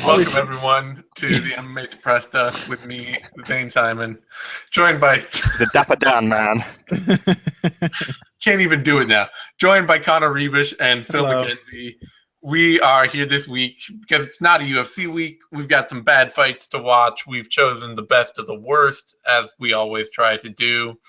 Welcome everyone to the MMA Depressed Us with me, Zane Simon, joined by the Dapper Dan man. Can't even do it now. Joined by Ruebusch and Phil Mackenzie. We are here this week because it's not a UFC week. We've got some bad fights to watch. We've chosen the best of the worst, as we always try to do.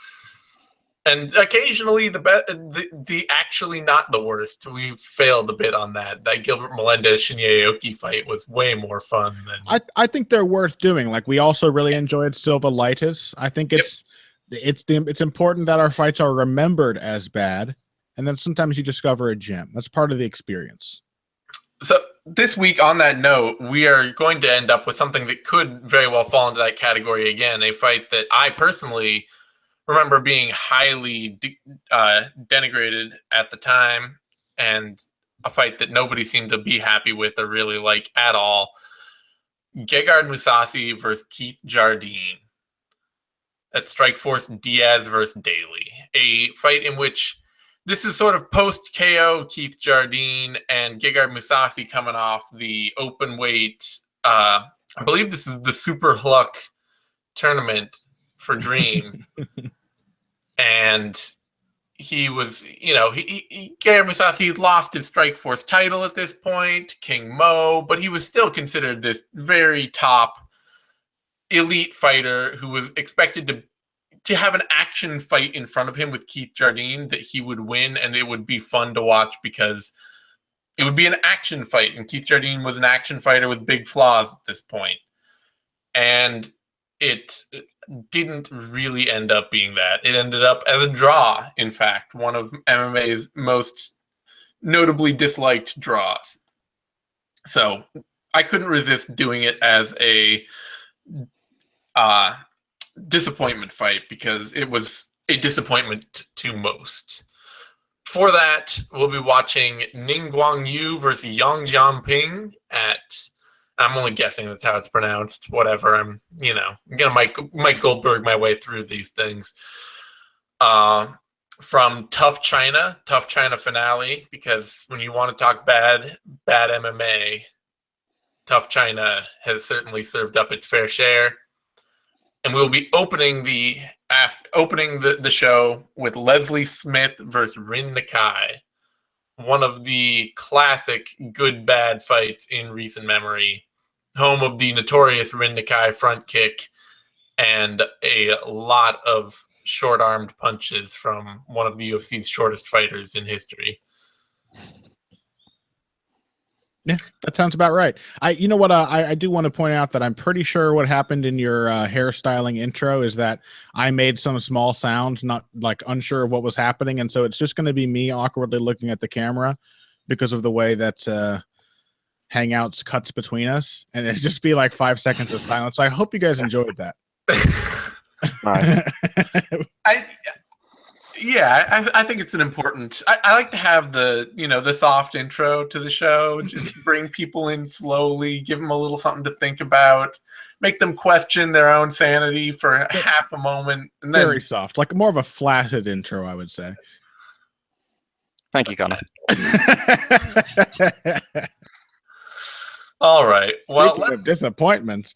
And occasionally the actually not the worst. We've failed a bit on that. That Gilbert Melendez-Shinya Aoki fight was way more fun than... I think they're worth doing. Like, we also really enjoyed Silva Lightus. I think it's important that our fights are remembered as bad, and then sometimes you discover a gem. That's part of the experience. So this week, on that note, we are going to end up with something that could very well fall into that category again. A fight that I personally remember being highly denigrated at the time, and a fight that nobody seemed to be happy with or really like at all. Gegard Mousasi versus Keith Jardine at Strikeforce Diaz versus Daly. A fight in which this is sort of post-KO Keith Jardine and Gegard Mousasi coming off the open weight. I believe this is the Super Hluck tournament for Dream. And he was, Gegard Mousasi lost his Strikeforce title at this point, King Mo, but he was still considered this very top elite fighter who was expected to have an action fight in front of him with Keith Jardine that he would win, and it would be fun to watch because it would be an action fight, and Keith Jardine was an action fighter with big flaws at this point. And it didn't really end up being that. It ended up as a draw, in fact, one of MMA's most notably disliked draws. So I couldn't resist doing it as a disappointment fight because it was a disappointment to most. For that, we'll be watching Guangyou versus Jianping at... I'm only guessing that's how it's pronounced. Whatever. I'm gonna Mike Goldberg my way through these things. From Tough China finale, because when you want to talk bad MMA, Tough China has certainly served up its fair share. And we'll be opening the show with Leslie Smith versus Rin Nakai, one of the classic good-bad fights in recent memory, home of the notorious Rin Nakai front kick and a lot of short-armed punches from one of the UFC's shortest fighters in history. Yeah, that sounds about right. I do want to point out that I'm pretty sure what happened in your hairstyling intro is that I made some small sounds, not like unsure of what was happening. And so it's just going to be me awkwardly looking at the camera because of the way that Hangouts cuts between us. And it'd just be like 5 seconds of silence. So I hope you guys enjoyed that. Nice. I think it's an important... I like to have the soft intro to the show, just bring people in slowly, give them a little something to think about, make them question their own sanity for half a moment. And then... Very soft, like more of a flaccid intro, I would say. Thank you, Connor. All right. Speaking of disappointments...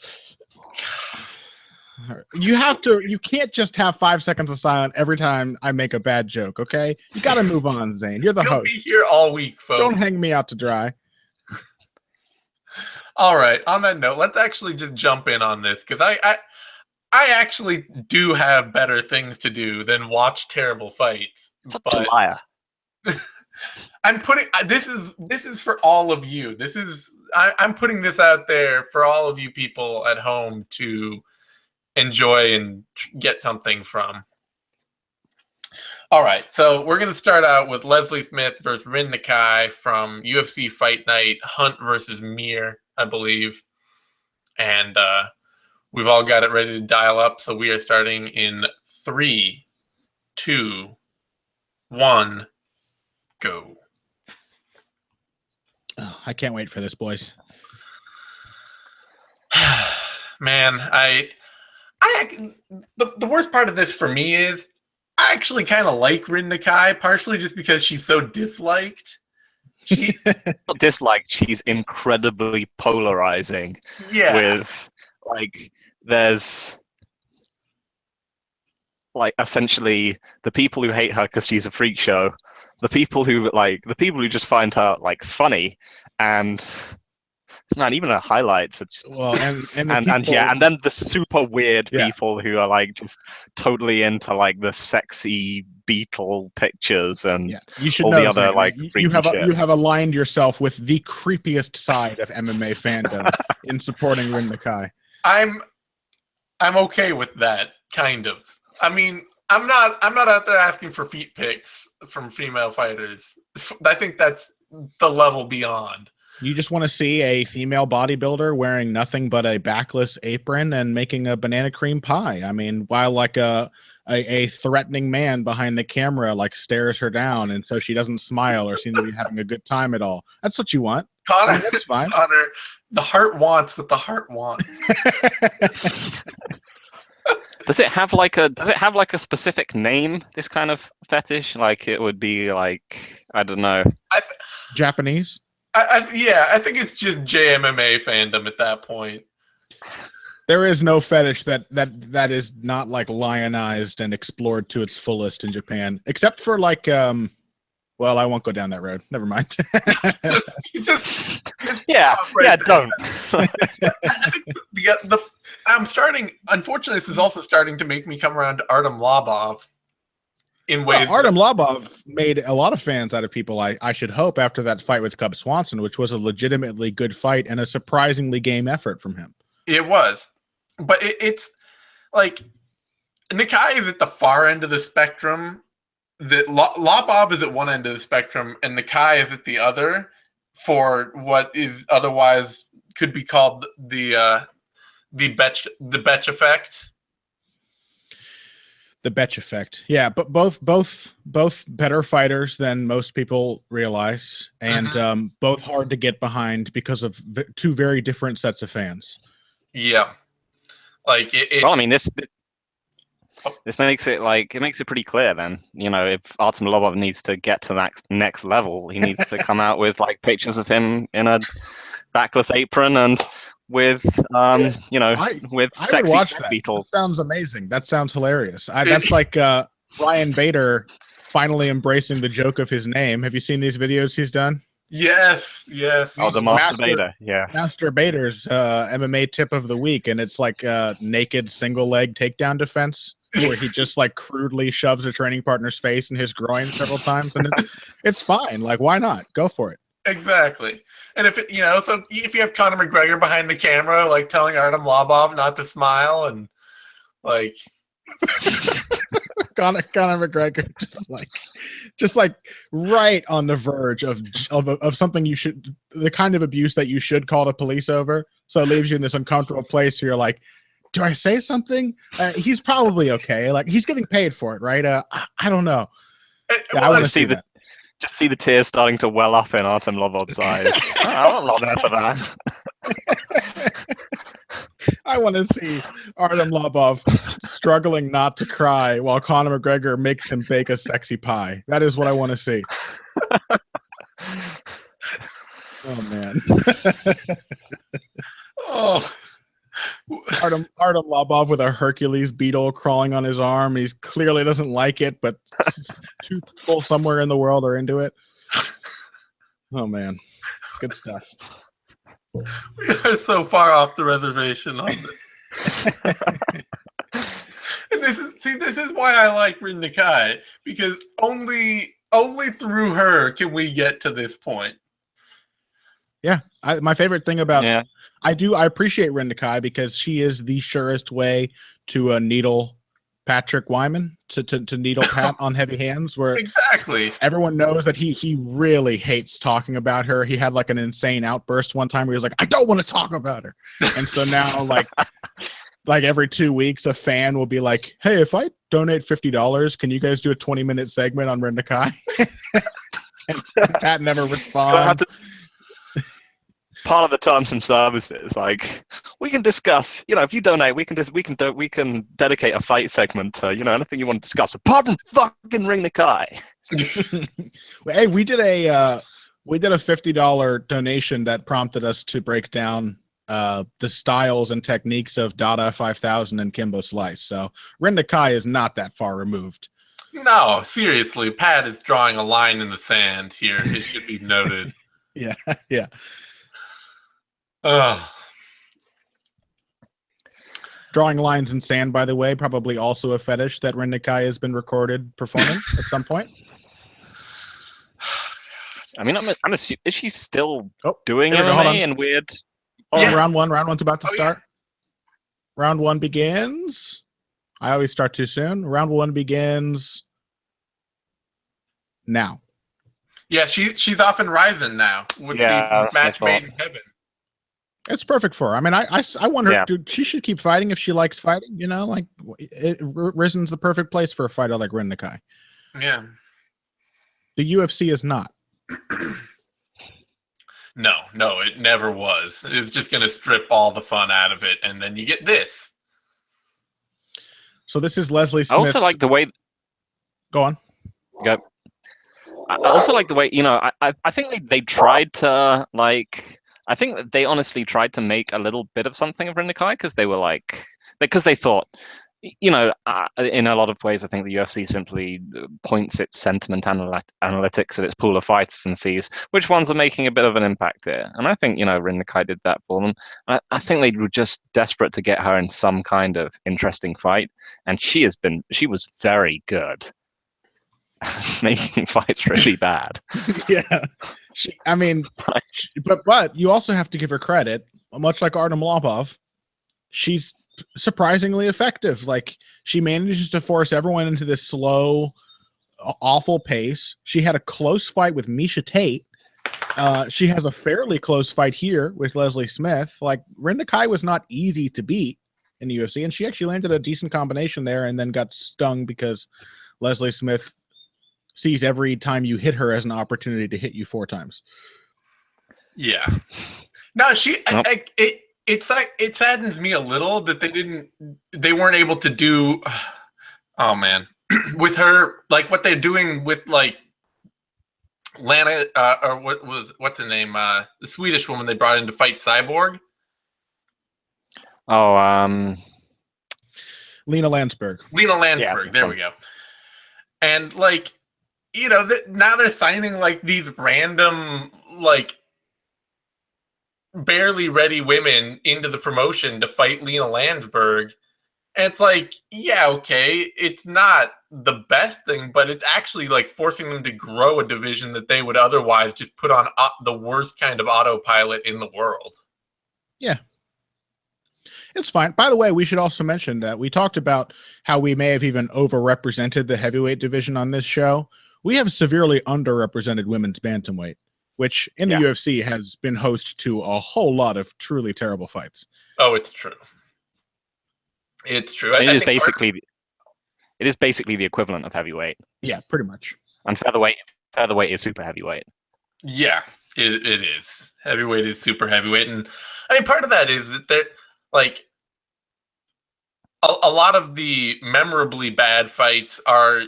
You can't just have 5 seconds of silence every time I make a bad joke, okay? You got to move on, Zane. You're the host. You'll be here all week, folks. Don't hang me out to dry. All right. On that note, let's actually just jump in on this because I actually do have better things to do than watch terrible fights. Such a liar. I'm putting this is for all of you. I'm putting this out there for all of you people at home to enjoy and get something from. All right, so we're going to start out with Leslie Smith versus Rin Nakai from UFC Fight Night, Hunt versus Mir, I believe. And we've all got it ready to dial up, so we are starting in 3, 2, 1, go. Oh, I can't wait for this, boys. Man, the worst part of this for me is I actually kind of like Rin Nakai, partially just because she's so disliked. She, Not dislike. She's incredibly polarizing. yeah, With like, there's like essentially the people who hate her because she's a freak show, the people who just find her like funny, and man, even her highlights are just Well, and and people, yeah, and then the super weird Yeah. people who are like just totally into like the sexy beetle pictures and yeah, you should all know the other Zane, like you freaky have shit. you have aligned yourself with the creepiest side of MMA fandom in supporting Rin Nakai. I'm okay with that, kind of. I mean, I'm not out there asking for feet pics from female fighters. I think that's the level beyond. You just want to see a female bodybuilder wearing nothing but a backless apron and making a banana cream pie. I mean, while like a threatening man behind the camera like stares her down, and so she doesn't smile or seem to be having a good time at all. That's what you want. Connor, That's fine. Connor, the heart wants what the heart wants. Does it have like a specific name? This kind of fetish, like it would be like, I don't know. Japanese. I think it's just JMMA fandom at that point. There is no fetish that is not like lionized and explored to its fullest in Japan, except for like well, I won't go down that road. Never mind. just Yeah, right there. don't. I'm starting. Unfortunately, this is also starting to make me come around to Artem Lobov in ways. Well, Artem Lobov made a lot of fans out of people. I should hope after that fight with Cub Swanson, which was a legitimately good fight and a surprisingly game effort from him. It was, but it's like Nakai is at the far end of the spectrum. That Lobov is at one end of the spectrum, and Nakai is at the other. For what is otherwise could be called the Betch effect. The Betch effect, yeah, but both better fighters than most people realize, and both hard to get behind because of two very different sets of fans. Yeah, like well, I mean, this makes it pretty clear. Then, you know, if Artem Lobov needs to get to that next level, he needs to come out with like pictures of him in a backless apron and with with sexy beetle. That sounds amazing. That sounds hilarious. That's like Ryan Bader finally embracing the joke of his name. Have you seen these videos he's done? Yes. Oh, the Master Bader, yeah. Master Bader's MMA tip of the week, and it's like a naked single leg takedown defense where he just like crudely shoves a training partner's face in his groin several times, and it's fine. Like, why not? Go for it. Exactly. And if if you have Conor McGregor behind the camera, like telling Artem Lobov not to smile, and like Conor McGregor just like right on the verge of something the kind of abuse that you should call the police over. So it leaves you in this uncomfortable place where you're like, do I say something? He's probably okay. Like, he's getting paid for it, right? I don't know. I want to see that. Just see the tears starting to well up in Artem Lobov's eyes. I'm not there for that. I want to see Artem Lobov struggling not to cry while Conor McGregor makes him bake a sexy pie. That is what I want to see. Oh, man. Oh. Artem Lobov with a Hercules beetle crawling on his arm. He clearly doesn't like it, but two people somewhere in the world are into it. Oh, man. Good stuff. We are so far off the reservation on this. And this is why I like Rin Nakai, because only through her can we get to this point. Yeah, my favorite thing about I appreciate Rin Nakai because she is the surest way to needle Patrick Wyman to needle Pat on heavy hands, where exactly everyone knows that he really hates talking about her. He had like an insane outburst one time where he was like, I don't want to talk about her. And so now like every 2 weeks a fan will be like, hey, if I donate $50, can you guys do a 20-minute segment on Rin Nakai? And Pat never responds. Part of the terms and services, like, we can discuss, if you donate, we can dedicate a fight segment to, anything you want to discuss. Apart from fucking Rin Nakai. Hey, we did a We did a $50 donation that prompted us to break down the styles and techniques of Dada 5000 and Kimbo Slice. So Rin Nakai is not that far removed. No, seriously, Pat is drawing a line in the sand here. It should be noted. Yeah, yeah. Drawing lines in sand, by the way, probably also a fetish that Rin Nakai has been recorded performing at some point. I mean, I'm assuming, is she still doing there we go, hold on. MMA and weird? Oh, yeah. Round one's about to start. Yeah. Round one begins. I always start too soon. Round one begins now. Yeah, she's off in Ryzen now with the match made in heaven. It's perfect for her. I mean, I wonder, dude, she should keep fighting if she likes fighting. You know, like Rizen's the perfect place for a fighter like Rin Nakai. Yeah. The UFC is not. No, it never was. It's just going to strip all the fun out of it, and then you get this. So this is Leslie Smith's... I also like the way... Go on. Go. I also like the way, you know, I think they tried to, like... I think that they honestly tried to make a little bit of something of Rin Nakai because they were like... Because they thought... You know, in a lot of ways, I think the UFC simply points its sentiment analytics at its pool of fighters and sees which ones are making a bit of an impact here. And I think, you know, Rin Nakai did that for them. I think they were just desperate to get her in some kind of interesting fight. And she was very good making fights really bad. Yeah. But you also have to give her credit, much like Artem Lobov, she's surprisingly effective. Like, she manages to force everyone into this slow, awful pace. She had a close fight with Miesha Tate. She has a fairly close fight here with Leslie Smith. Like, Rin Nakai was not easy to beat in the UFC, and she actually landed a decent combination there and then got stung because Leslie Smith sees every time you hit her as an opportunity to hit you 4 times. Yeah. No, it's like, it saddens me a little that they weren't able to do, oh man, with her, like what they're doing with like Lana, or what's her name? The Swedish woman they brought in to fight Cyborg. Oh, Lena Landsberg. Yeah, there we go. And like, you know, now they're signing like these random, like, barely ready women into the promotion to fight Lena Landsberg. And it's like, yeah, okay, it's not the best thing, but it's actually like forcing them to grow a division that they would otherwise just put on the worst kind of autopilot in the world. Yeah. It's fine. By the way, we should also mention that we talked about how we may have even overrepresented the heavyweight division on this show. We have severely underrepresented women's bantamweight, which in the UFC has been host to a whole lot of truly terrible fights. Oh, it's true. It's true. It is basically the equivalent of heavyweight. Yeah, pretty much. And featherweight is super heavyweight. Yeah, it is. Heavyweight is super heavyweight. And I mean, part of that is that like a lot of the memorably bad fights are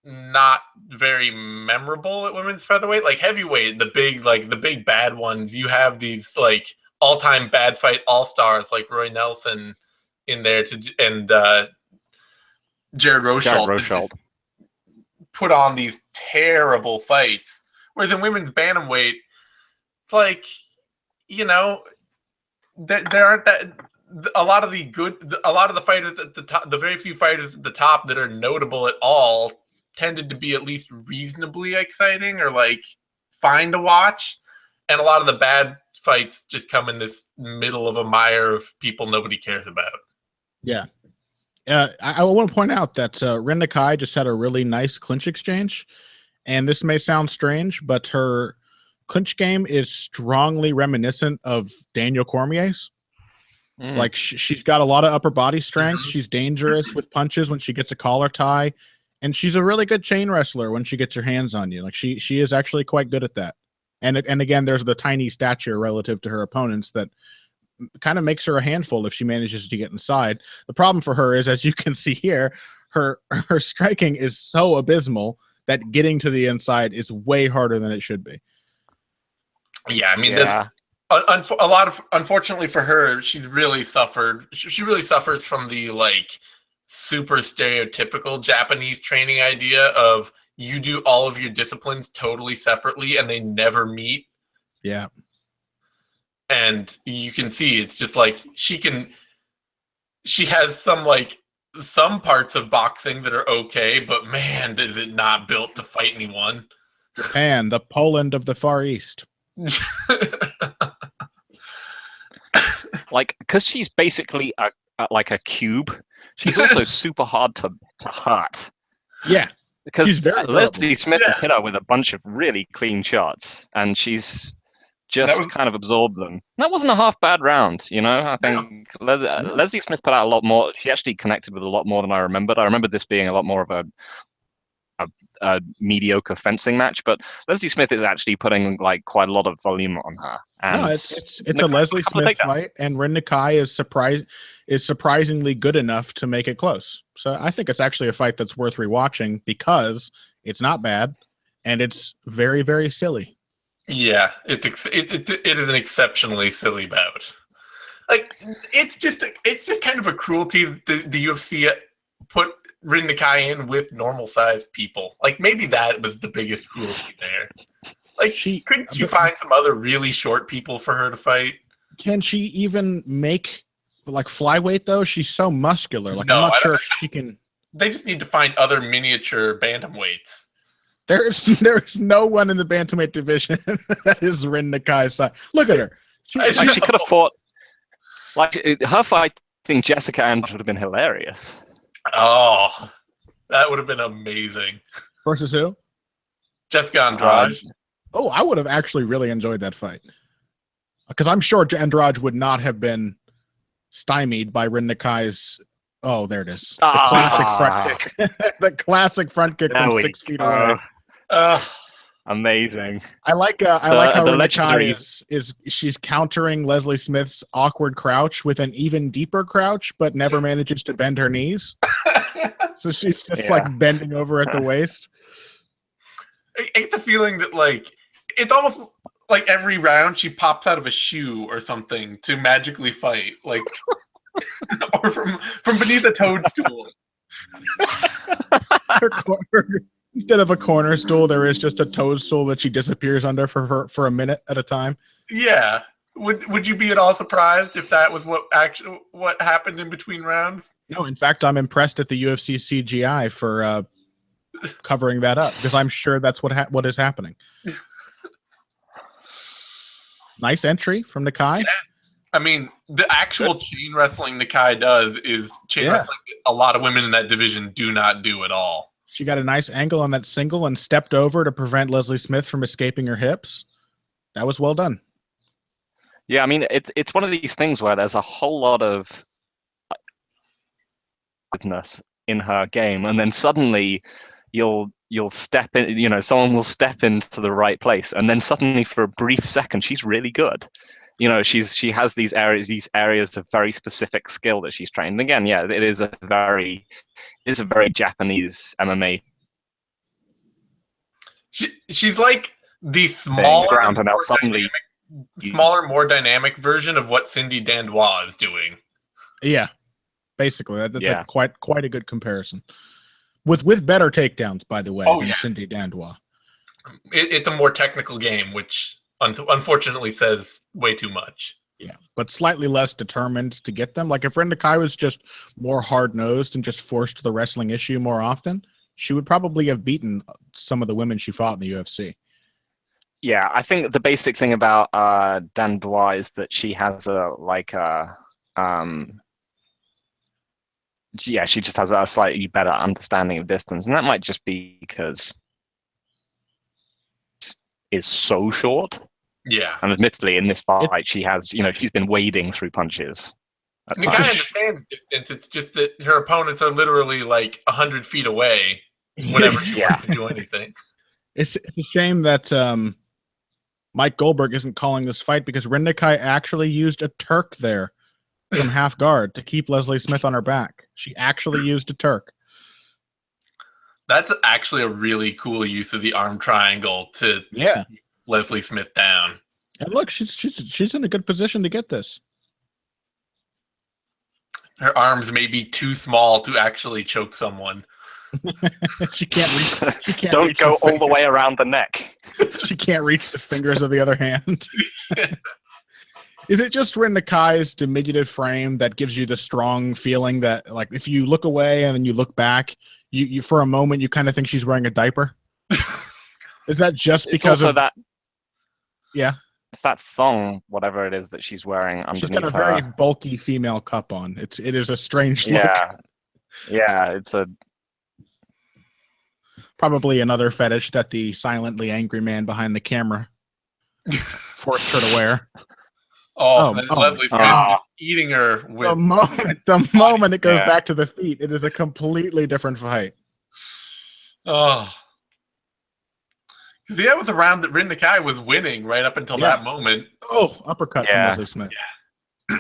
not very memorable at women's featherweight. Like heavyweight, the big bad ones, you have these like all-time bad fight all-stars like Roy Nelson in there and Jared Rosholt put on these terrible fights. Whereas in women's bantamweight, it's like, you know, there aren't a lot of the fighters at the top, the very few fighters at the top that are notable at all tended to be at least reasonably exciting or like fine to watch. And a lot of the bad fights just come in this middle of a mire of people nobody cares about. Yeah. I want to point out that Rin Nakai just had a really nice clinch exchange. And this may sound strange, but her clinch game is strongly reminiscent of Daniel Cormier's. Like she's got a lot of upper body strength. She's dangerous with punches when she gets a collar tie. And she's a really good chain wrestler when she gets her hands on you. Like she is actually quite good at that. And again, there's the tiny stature relative to her opponents that kind of makes her a handful if she manages to get inside. The problem for her is, as you can see here, her striking is so abysmal that getting to the inside is way harder than it should be. Yeah, I mean, Yeah. a lot of, unfortunately for her, she's really suffered. She really suffers from the like super stereotypical Japanese training idea of you do all of your disciplines totally separately and they never meet. Yeah. And you can see it's just like she has some parts of boxing that are okay, but man, is it not built to fight anyone. Japan, the Poland of the Far East. Like, because she's basically like a cube, she's also super hard to hurt. Yeah. Because She's very Leslie Smith has Yeah. hit her with a bunch of really clean shots, and she's just kind of absorbed them. That wasn't a half bad round, you know. I think Leslie Smith put out a lot more. She actually connected with a lot more than I remembered. I remembered this being a lot more of a mediocre fencing match, but Leslie Smith is actually putting like quite a lot of volume on her. And no, it's a Leslie Smith fight, and Rin Nakai is surprisingly good enough to make it close. So I think it's actually a fight that's worth rewatching because it's not bad and it's very, very silly. Yeah, it is an exceptionally silly bout. Like it's just kind of a cruelty that the UFC put Rin Nakai in with normal sized people. Like maybe that was the biggest cruelty there. Like couldn't you find some other really short people for her to fight? Can she even make like flyweight though? She's so muscular. Like No, I'm not sure if she can. They just need to find other miniature bantamweights. There's no one in the bantamweight division that is Rin Nakai's side. Look at her. She could have fought. Like her fighting Jessica Andrade would have been hilarious. Oh, that would have been amazing. Versus who? Jessica Andrade. Oh, I would have actually really enjoyed that fight. Because I'm sure Andrade would not have been stymied by Rin Nakai's. Oh, there it is. The classic front kick. The classic front kick from 6 feet away. Amazing. I like how Rin Nakai is she's countering Leslie Smith's awkward crouch with an even deeper crouch, but never manages to bend her knees. So she's just like bending over at the waist. I get the feeling that like it's almost like every round she pops out of a shoe or something to magically fight, like or from beneath a toadstool. Instead of a corner stool, there is just a toadstool that she disappears under for a minute at a time. Yeah. Would you be at all surprised if that was what happened in between rounds? No, in fact, I'm impressed at the UFC CGI for covering that up because I'm sure that's what is happening. Nice entry from Nakai. Yeah. I mean, the actual chain wrestling Nakai does is chain wrestling a lot of women in that division do not do at all. She got a nice angle on that single and stepped over to prevent Leslie Smith from escaping her hips. That was well done. Yeah, I mean, it's one of these things where there's a whole lot of goodness in her game, and then suddenly you'll step in, you know, someone will step into the right place, and then suddenly for a brief second she's really good. You know, she has these areas of very specific skill that she's trained. And again, yeah, it is a very Japanese MMA. She's like the smaller, more dynamic version of what Cindy Dandois is doing. Yeah, basically, that's a quite a good comparison. With better takedowns, by the way, than Cindy Dandois. It's a more technical game, which unfortunately says way too much. Yeah, but slightly less determined to get them. Like if Rin Nakai was just more hard-nosed and just forced the wrestling issue more often, she would probably have beaten some of the women she fought in the UFC. Yeah, I think the basic thing about Dandois is that she has she just has a slightly better understanding of distance, and that might just be because is so short. Yeah. And admittedly, in this fight, she has, you know, she's been wading through punches. Nakai understands distance. It's just that her opponents are literally like 100 feet away whenever she wants to do anything. It's a shame that Mike Goldberg isn't calling this fight because Rin Nakai actually used a Turk there from half guard to keep Leslie Smith on her back. She actually used a Turk. That's actually a really cool use of the arm triangle to keep Leslie Smith down. And look, she's in a good position to get this. Her arms may be too small to actually choke someone. She can't reach. She can't. Don't reach go the all the way around the neck. She can't reach the fingers of the other hand. Is it just Rin Nakai's diminutive frame that gives you the strong feeling that, like, if you look away and then you look back, you for a moment you kind of think she's wearing a diaper? Is that just because of that? Yeah, it's that thong, whatever it is that she's wearing underneath. She's got a very bulky female cup on. It is a strange look. Yeah, it's a probably another fetish that the silently angry man behind the camera forced her to wear. Leslie Smith eating her with the moment it goes back to the feet, it is a completely different fight. Oh, because the other round that Rin Nakai was winning right up until that moment. Oh, uppercut from Leslie Smith. Yeah.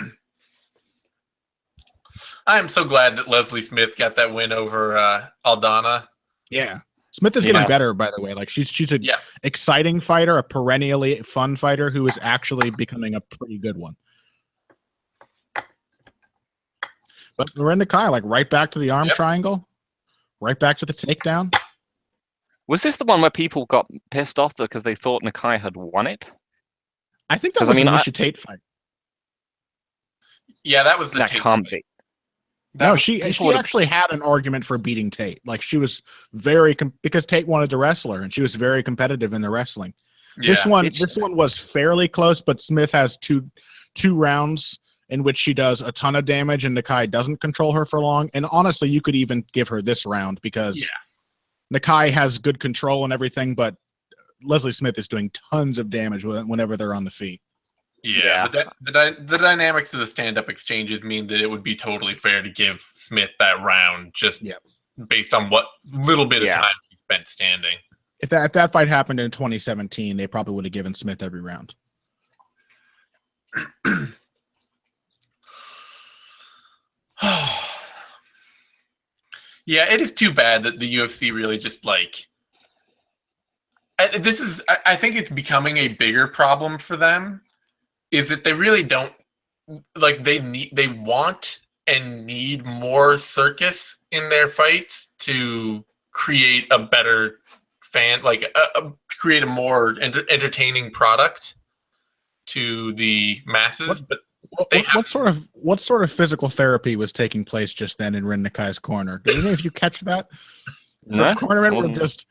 I am so glad that Leslie Smith got that win over Aldana. Yeah. Smith is getting better, by the way. Like she's an exciting fighter, a perennially fun fighter who is actually becoming a pretty good one. But Rin Nakai, like right back to the arm triangle, right back to the takedown. Was this the one where people got pissed off because they thought Nakai had won it? I think that was the Misha Tate fight. Yeah, that was the That Tate can't fight. be. No, she actually had an argument for beating Tate. Like she was very because Tate wanted to wrestle her, and she was very competitive in the wrestling. Yeah. This one was fairly close, but Smith has two rounds in which she does a ton of damage, and Nakai doesn't control her for long. And honestly, you could even give her this round because Nakai has good control and everything, but Leslie Smith is doing tons of damage whenever they're on the feet. Yeah. The dynamics of the stand-up exchanges mean that it would be totally fair to give Smith that round just based on what little bit of time he spent standing. If that fight happened in 2017, they probably would have given Smith every round. Yeah, it is too bad that the UFC really just like this is. I think it's becoming a bigger problem for them. Is that they really don't like they want and need more circus in their fights to create a better fan, like create a more entertaining product to the masses. What sort of physical therapy was taking place just then in Rin Nakai's corner? Do you know if you catch that? The cornermen were just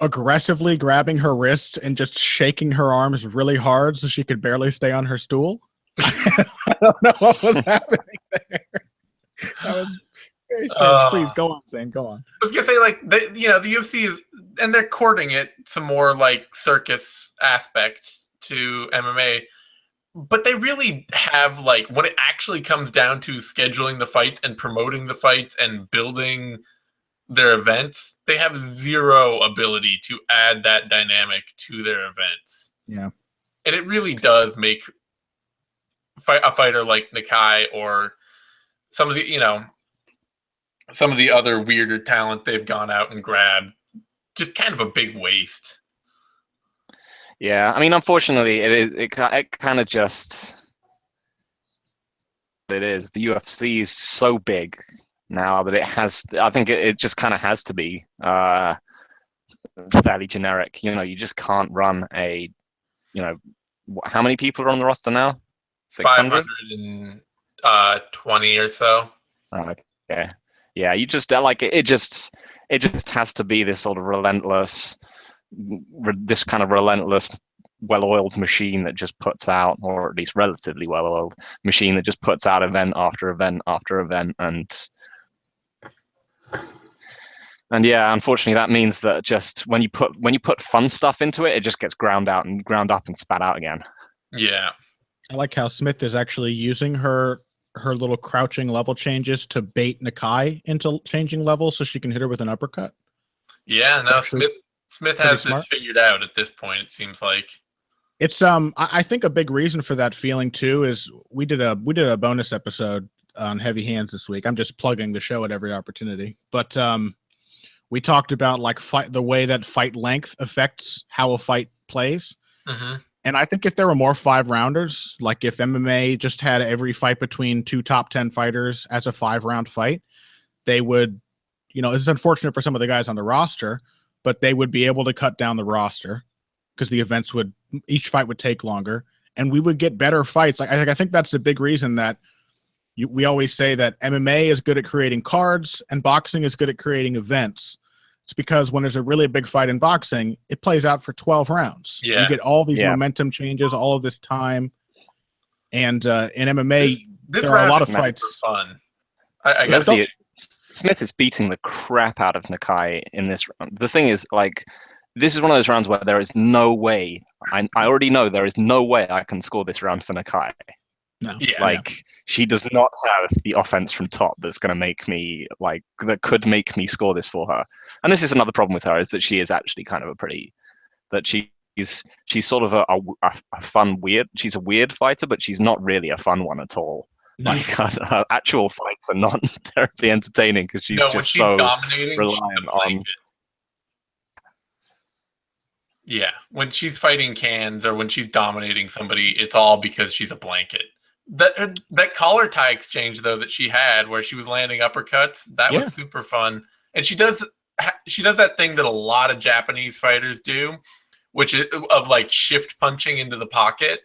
aggressively grabbing her wrists and just shaking her arms really hard so she could barely stay on her stool. I don't know what was happening there. That was very strange. Please go on, Zane. Go on. I was gonna say, like, the UFC is, and they're courting it some more like circus aspects to MMA, but they really have, like, when it actually comes down to scheduling the fights and promoting the fights and building their events, they have zero ability to add that dynamic to their events. Yeah. And it really does make a fighter like Nakai or some of the other weirder talent they've gone out and grabbed just kind of a big waste. Yeah, I mean, unfortunately, it kind of just it is. The UFC is so big now that I think it just kind of has to be fairly generic. You just can't run how many people are on the roster now? 600? 520 or so. Okay. Yeah, you just it just has to be this sort of relentless, well-oiled machine that just puts out, or at least relatively well-oiled machine that just puts out event after event after event, and yeah, unfortunately, that means that just when you put fun stuff into it, it just gets ground up and spat out again. Yeah, I like how Smith is actually using her little crouching level changes to bait Nakai into changing levels so she can hit her with an uppercut. Yeah, no, Smith has this figured out at this point, it seems like. It's I think a big reason for that feeling too is we did a bonus episode on Heavy Hands this week. I'm just plugging the show at every opportunity. But we talked about like the way that fight length affects how a fight plays. Mm-hmm. And I think if there were more 5-rounders, like if MMA just had every fight between 2 top 10 fighters as a 5-round fight, they would, it's unfortunate for some of the guys on the roster, but they would be able to cut down the roster because the events each fight would take longer, and we would get better fights. I think that's the big reason that we always say that MMA is good at creating cards and boxing is good at creating events. It's because when there's a really big fight in boxing, it plays out for 12 rounds. Yeah. You get all these momentum changes, all of this time. And in MMA, there are a lot of fights. Fun. Smith is beating the crap out of Nakai in this round. The thing is, this is one of those rounds where there is no way. I already know there is no way I can score this round for Nakai. No. Yeah. She does not have the offense from top that's going to make me that could make me score this for her. And this is another problem with her, is that she is actually kind of she's sort of a fun she's a weird fighter, but she's not really a fun one at all. No. Her actual fights are not terribly entertaining because she's so reliant on. Yeah, when she's fighting cans or when she's dominating somebody, it's all because she's a blanket. That collar tie exchange though that she had, where she was landing uppercuts, that was super fun. And she does that thing that a lot of Japanese fighters do, which is of shift punching into the pocket,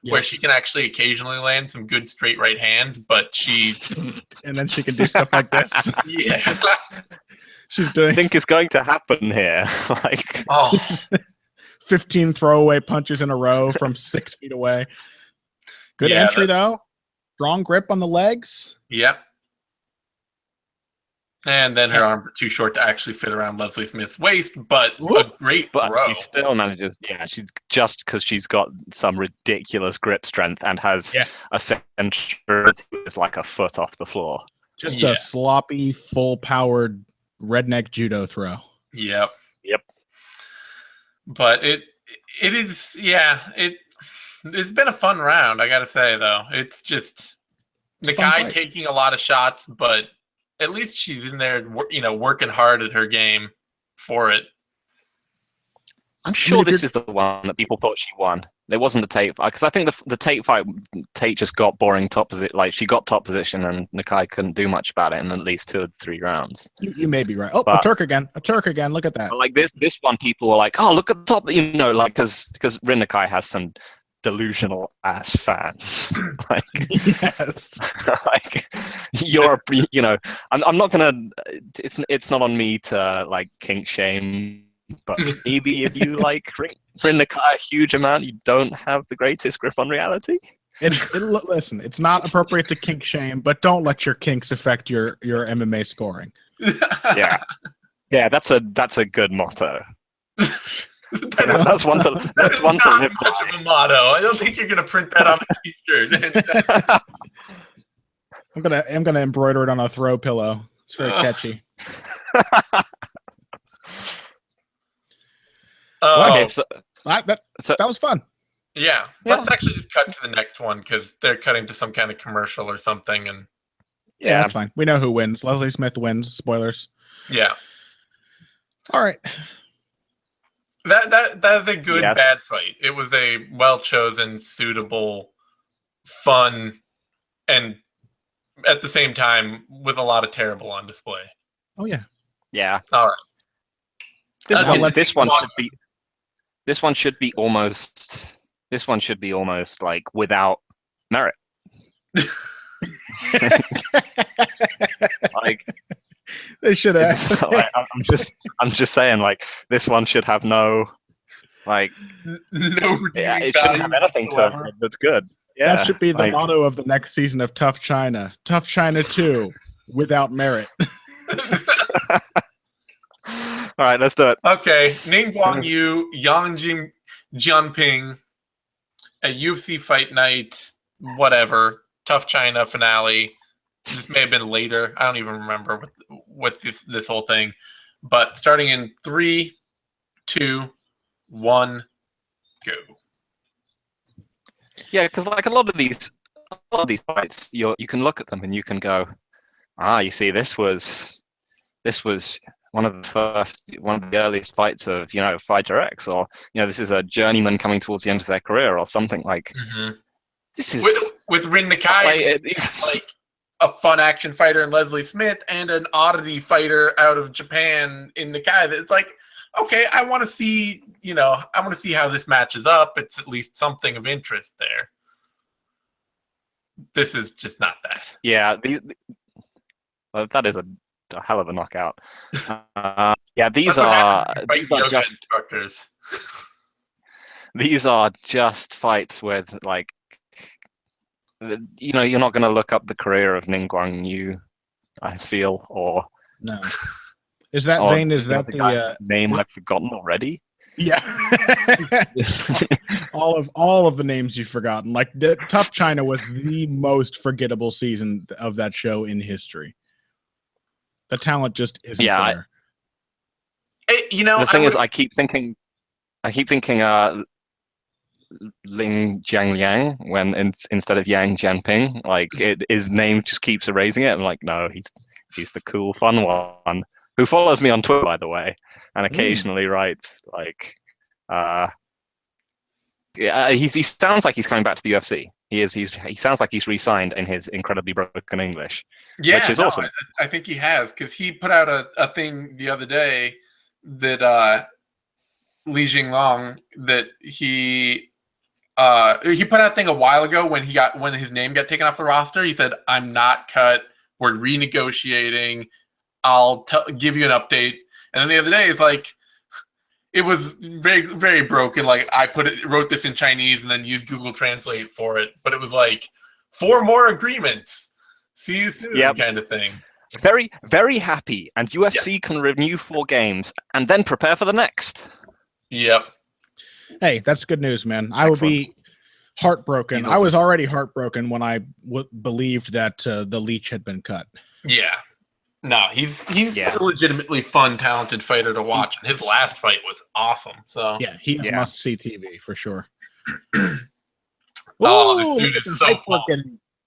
where she can actually occasionally land some good straight right hands, but and then she can do stuff like this. Yeah, she's doing. I think it's going to happen here. 15 throwaway punches in a row from 6 feet away. Good entry, though. Strong grip on the legs. Yep. And then her arms are too short to actually fit around Leslie Smith's waist, but a great throw. She still manages. Yeah, she's just because she's got some ridiculous grip strength and has a center is like a foot off the floor. Just a sloppy, full-powered redneck judo throw. Yep. But it's been a fun round, I gotta say, though. It's just Nakai taking a lot of shots, but at least she's in there, working hard at her game for it. I'm sure this is the one that people thought she won. It wasn't the Tate fight, because I think the Tate fight, Tate just got boring top position. She got top position, and Nakai couldn't do much about it in at least 2 or 3 rounds. You may be right. Oh, a Turk again! Look at that. This one, people were like, "Oh, look at the top!" Because Rin Nakai has some delusional ass fans. Yes. I'm not gonna. It's not on me to kink shame. But maybe if you Rin Nakai a huge amount, you don't have the greatest grip on reality. Listen, it's not appropriate to kink shame, but don't let your kinks affect your MMA scoring. Yeah, that's a good motto. That's one to live by. Much of a motto. I don't think you're gonna print that on a t-shirt. I'm gonna embroider it on a throw pillow. It's very catchy. Okay, that was fun. Yeah, let's actually just cut to the next one because they're cutting to some kind of commercial or something, and yeah, that's fine. We know who wins. Leslie Smith wins. Spoilers. Yeah. All right. That is a good bad fight. It was a well chosen, suitable, fun, and at the same time with a lot of terrible on display. Oh yeah. Yeah. All right. This one should be almost without merit. They should have. I'm just saying, this one should have no, no. It shouldn't have anything to that's good. Yeah, that should be the motto of the next season of Tough China. Tough China 2, without merit. All right, let's do it. Okay, Ning Guangyou, Jianping, at UFC Fight Night, whatever, Tough China finale. This may have been later. I don't even remember what this whole thing. But starting in 3, 2, 1, go. Yeah, because a lot of these fights, you can look at them and you can go, you see, this was one of the earliest fights of Fighter X, or this is a journeyman coming towards the end of their career, or something like. This is with Rin Nakai, like a fun action fighter in Leslie Smith, and an oddity fighter out of Japan in Nakai. It's like, okay, I want to see how this matches up. It's at least something of interest there. This is just not that. Yeah, that is a hell of a knockout. Yeah, these are just instructors. These are just fights with, like, you're not going to look up the career of Ning Guangyou, I feel, or no. Is that Zane? Is that the name I've forgotten already? Yeah. all of the names you've forgotten. Like, Tough China was the most forgettable season of that show in history. The talent just isn't there. The thing is, I keep thinking Ling Jianliang when instead of Yang Jianping, like his name just keeps erasing it. I'm like, no, he's the cool, fun one who follows me on Twitter, by the way, and occasionally writes like, he sounds like he's coming back to the UFC. He sounds like he's re-signed in his incredibly broken English. Yeah, which is awesome. I think he has, because he put out a thing the other day that Li Jinglong, that he put out a thing a while ago when his name got taken off the roster. He said, "I'm not cut. We're renegotiating. I'll give you an update." And then the other day, it's like, it was very, very broken. Like, I wrote this in Chinese and then used Google Translate for it, but it was like 4 more agreements. See you soon, kind of thing. Very, very happy, and UFC can renew 4 games and then prepare for the next. Yep. Hey, that's good news, man. I will be heartbroken. I was already heartbroken when I believed that the Leech had been cut. Yeah. No, he's a legitimately fun, talented fighter to watch. And his last fight was awesome. So yeah, he's must-see TV for sure. Oh, this dude is so pumped.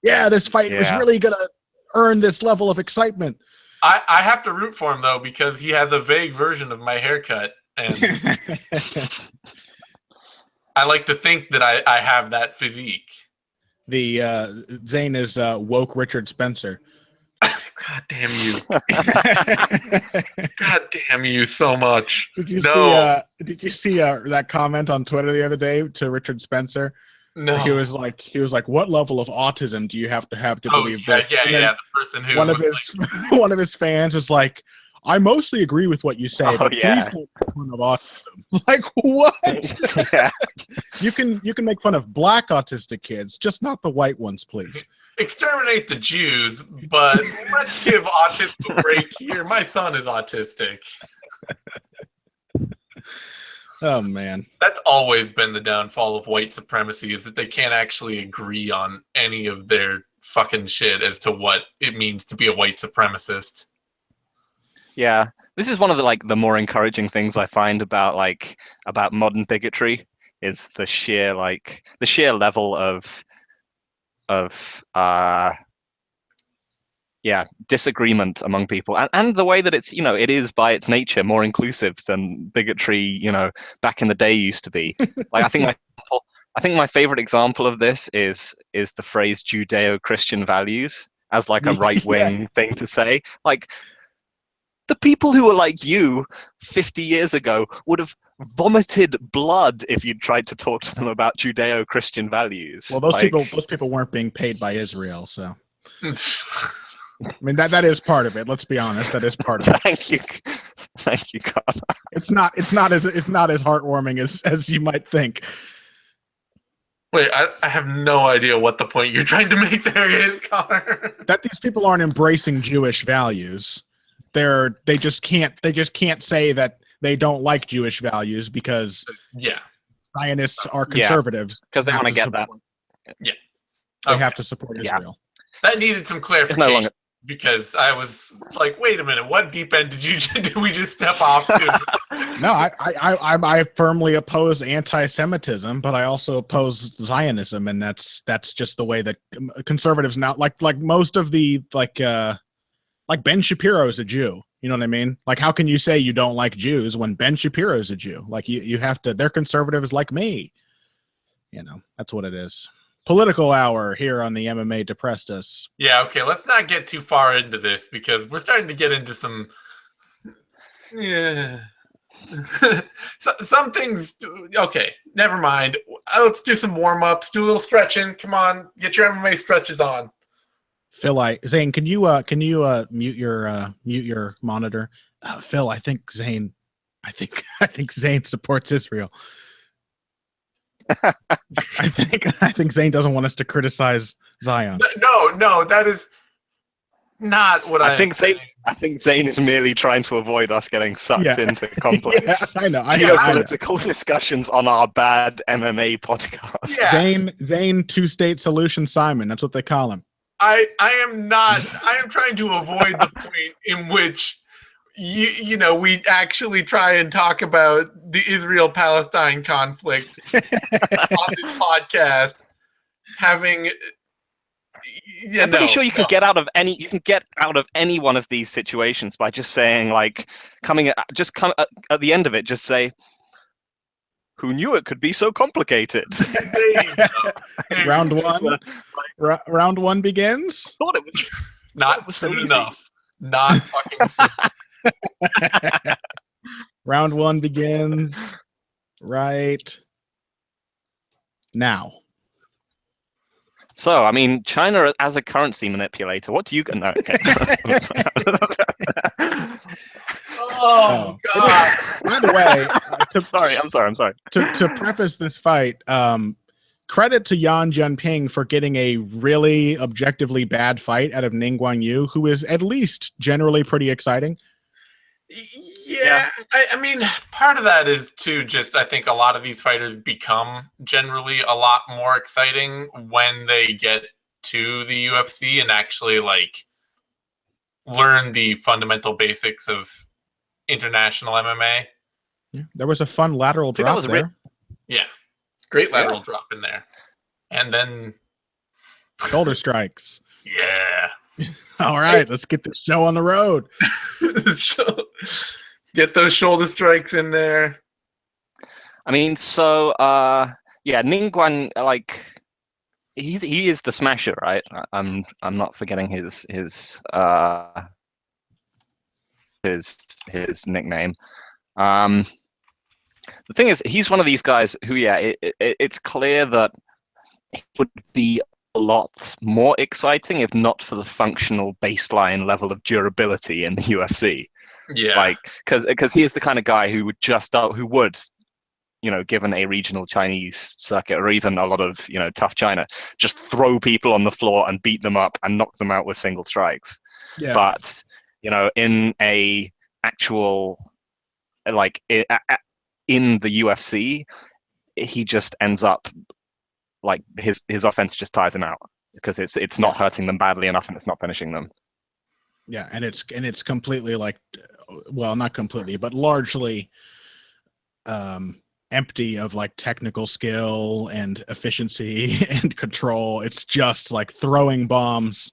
Yeah, this fight is really going to earn this level of excitement. I have to root for him, though, because he has a vague version of my haircut. And I like to think that I have that physique. The Zane is woke Richard Spencer. God damn you. God damn you so much. Did you see that comment on Twitter the other day to Richard Spencer? No. He was like, what level of autism do you have to believe this? Yeah, the person who one of his fans is like, I mostly agree with what you say, but please don't make fun of autism. Like, what? Yeah. You can make fun of black autistic kids, just not the white ones, please. Exterminate the Jews, but let's give autism a break here. My son is autistic. Oh, man. That's always been the downfall of white supremacy, is that they can't actually agree on any of their fucking shit as to what it means to be a white supremacist. Yeah. This is one of the more encouraging things I find about modern bigotry, is the sheer level of disagreement among people, and the way that it's it is by its nature more inclusive than bigotry back in the day used to be. Like, I think my favorite example of this is the phrase Judeo-Christian values as like a right-wing thing to say. Like, the people who were like you 50 years ago would have vomited blood if you tried to talk to them about Judeo-Christian values. Well, those people weren't being paid by Israel, so. I mean, that is part of it. Let's be honest, that is part of it. Thank you, God. It's not as heartwarming as you might think. Wait, I have no idea what the point you're trying to make there is, Connor. That these people aren't embracing Jewish values. They just can't say that they don't like Jewish values because Zionists are conservatives. Because they want to get that. Yeah. They have to support Israel. That needed some clarification because I was like, wait a minute, what deep end did we just step off to? No, I firmly oppose anti-Semitism, but I also oppose Zionism, and that's just the way that conservatives now, like most of the like Ben Shapiro is a Jew. You know what I mean? Like, how can you say you don't like Jews when Ben Shapiro is a Jew? Like, you have to. They're conservatives like me. You know, that's what it is. Political hour here on the MMA Depressed Us. Yeah, okay, let's not get too far into this because we're starting to get into some. Yeah. Some things. Okay, never mind. Let's do some warm ups. Do a little stretching. Come on, get your MMA stretches on. Phil, Zane, can you mute your monitor? Phil, I think Zane supports Israel. I think Zane doesn't want us to criticize Zion. No, that is not what I think. I think Zane is merely trying to avoid us getting sucked into complex I know. geopolitical discussions on our bad MMA podcast. Yeah. Zane two-state solution Simon. That's what they call him. I am trying to avoid the point in which we actually try and talk about the Israel-Palestine conflict on this podcast. I'm pretty sure you can get out of any one of these situations by just saying, like, come at the end of it, just say, who knew it could be so complicated? Round one. Round one begins. Thought it was not soon enough. Not fucking soon. Round one begins right now. So, I mean, China as a currency manipulator. What do you know? Okay. Oh God! By the way, I'm sorry. To preface this fight, credit to Jianping for getting a really objectively bad fight out of Guangyou, who is at least generally pretty exciting. Yeah. I mean, part of that is too just I think a lot of these fighters become generally a lot more exciting when they get to the UFC and actually like learn the fundamental basics of international MMA. Yeah, there was a fun lateral drop there. Yeah, great lateral drop in there, and then shoulder strikes. Yeah. All right, let's get this show on the road. Get those shoulder strikes in there. I mean, so Ningguang, like he is the smasher, right? I'm not forgetting his nickname. The thing is, he's one of these guys who, it's clear that it would be a lot more exciting if not for the functional baseline level of durability in the UFC. Yeah, like because he is the kind of guy who would given a regional Chinese circuit or even a lot of tough China, just throw people on the floor and beat them up and knock them out with single strikes. Yeah. But in a actual like in the UFC, he just ends up like his offense just tires him out because it's not hurting them badly enough and it's not finishing them. Yeah, and it's completely like, well, not completely, but largely empty of like technical skill and efficiency and control. It's just like throwing bombs.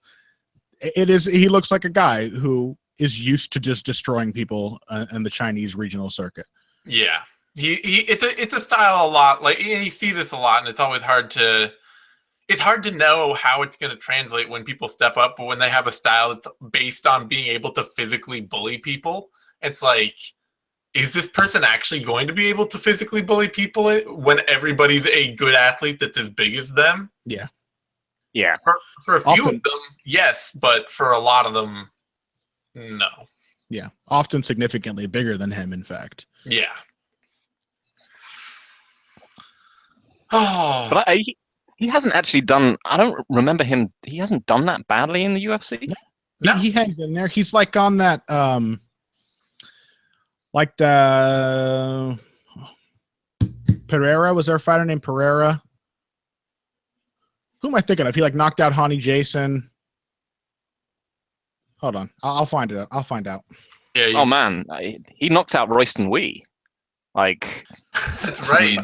He looks like a guy who is used to just destroying people in the Chinese regional circuit. Yeah. It's a style a lot, like, and you see this a lot, and it's always hard to know how it's going to translate when people step up, but when they have a style that's based on being able to physically bully people, it's like, is this person actually going to be able to physically bully people when everybody's a good athlete that's as big as them? Yeah. Yeah. For a few of them, yes, but for a lot of them, no. Yeah. Often significantly bigger than him, in fact. Yeah. Oh. But he hasn't actually done. I don't remember him. He hasn't done that badly in the UFC. No. He hangs in there. He's like on that, like the Pereira. Was there a fighter named Pereira? Who am I thinking of? He like knocked out Hani Jason. Hold on, I'll find it. I'll find out. Yeah. Oh man, he knocked out Royston Wee. Like that's right.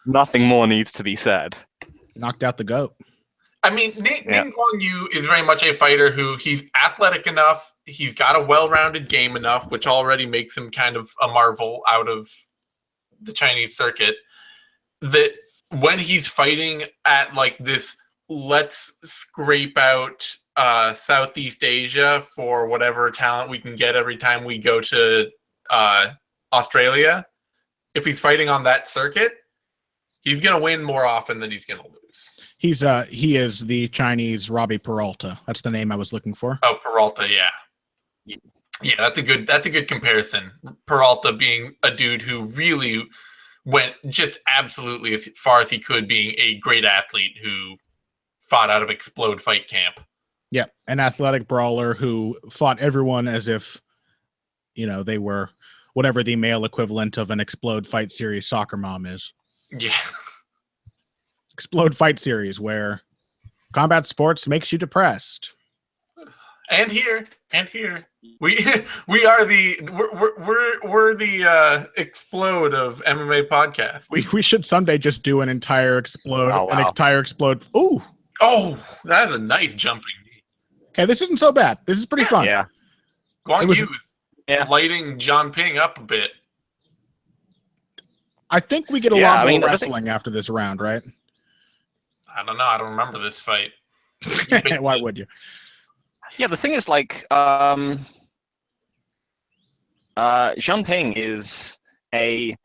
Nothing more needs to be said. Knocked out the GOAT. I mean, Ning Guangyou is very much a fighter who he's athletic enough he's got a well-rounded game enough, which already makes him kind of a marvel out of the Chinese circuit, that when he's fighting at like this, let's scrape out Southeast Asia for whatever talent we can get every time we go to Australia, if he's fighting on that circuit, he's going to win more often than he's going to lose. He is the Chinese Robbie Peralta. That's the name I was looking for. Oh, Peralta, yeah. Yeah, that's a good comparison. Peralta being a dude who really went just absolutely as far as he could, being a great athlete who fought out of Explode Fight Camp. Yeah, an athletic brawler who fought everyone as if, they were whatever the male equivalent of an Explode Fight Series soccer mom is. Yeah. Explode Fight Series, where combat sports makes you depressed. And here, we are we're the Explode of MMA podcast. We should someday just do an entire Explode, Ooh, that's a nice jumping. Okay, this isn't so bad. This is pretty fun. Yeah, Guangyou is lighting Jianping up a bit. I think we get a lot more wrestling after this round, right? I don't know. I don't remember this fight. Why would you? Yeah, the thing is, like, Jianping is you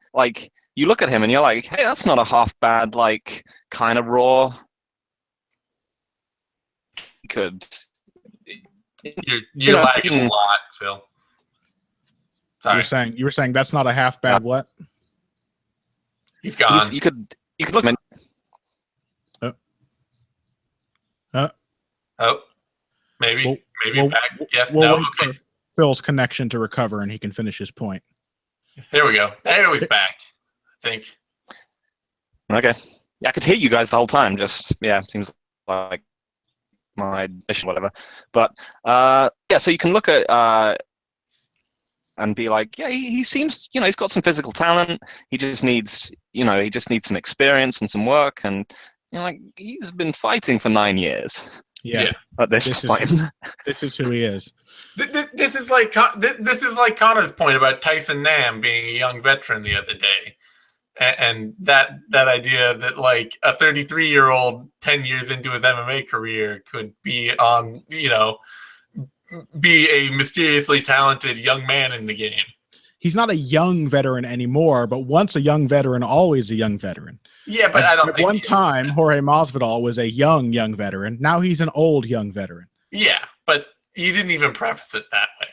look at him and you're like, hey, that's not a half bad, like, kind of raw. You're lagging a lot, Phil. Sorry. You were saying that's not a half bad what? He's gone. You could look at him. Maybe back. Yes, we'll no. wait Okay. for Phil's connection to recover, and he can finish his point. Here we go. There he's back, I think. Okay. Yeah, I could hear you guys the whole time. Just, seems like my mission, whatever. But, so you can look at and be like, yeah, he seems, he's got some physical talent. He just needs, some experience and some work. And, he's been fighting for 9 years. Yeah. At this point. This is who he is. This is like Connor's point about Tyson Nam being a young veteran the other day, and that idea that like a 33-year-old 10 years into his MMA career could be on, be a mysteriously talented young man in the game. He's not a young veteran anymore, but once a young veteran, always a young veteran. Yeah, but I don't think one time Jorge Masvidal was a young veteran. Now he's an old young veteran. Yeah, but you didn't even preface it that way.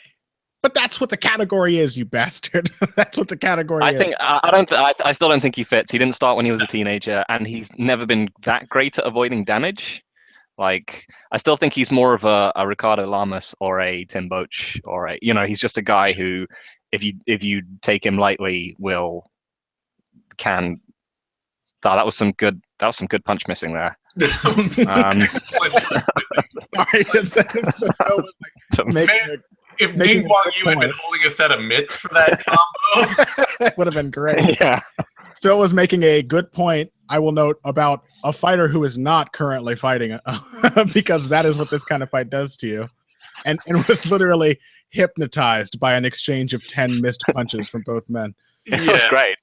But that's what the category is, you bastard. That's what the category is. I still don't think he fits. He didn't start when he was a teenager, and he's never been that great at avoiding damage. Like, I still think he's more of a Ricardo Lamas or a Tim Boetsch or he's just a guy who, if you take him lightly, can. Oh, that was some good punch missing there. If Ning Guangyou had been holding a set of mitts for that combo, it would have been great. Yeah. Phil was making a good point, I will note, about a fighter who is not currently fighting, because that is what this kind of fight does to you. And was literally hypnotized by an exchange of 10 missed punches from both men. That was great.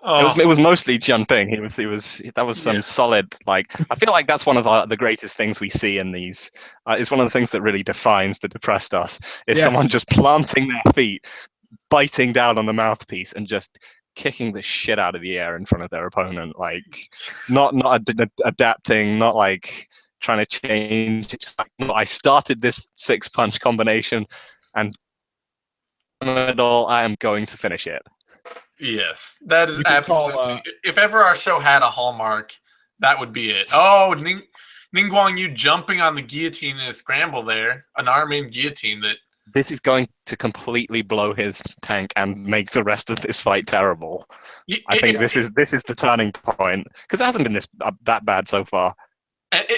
Oh. It was mostly Jianping. That was some solid, like, I feel like that's one of the greatest things we see in these. It's one of the things that really defines the Depressed Us, is someone just planting their feet, biting down on the mouthpiece, and just kicking the shit out of the air in front of their opponent. Like, not adapting, not like trying to change. It's just like, no, I started this 6-punch combination, and I am going to finish it. Yes, that is absolutely. If ever our show had a hallmark, that would be it. Oh, Ning Guangyou jumping on the guillotine in a scramble there, an arm-in guillotine that. This is going to completely blow his tank and make the rest of this fight terrible. I think this is the turning point, because it hasn't been that bad so far.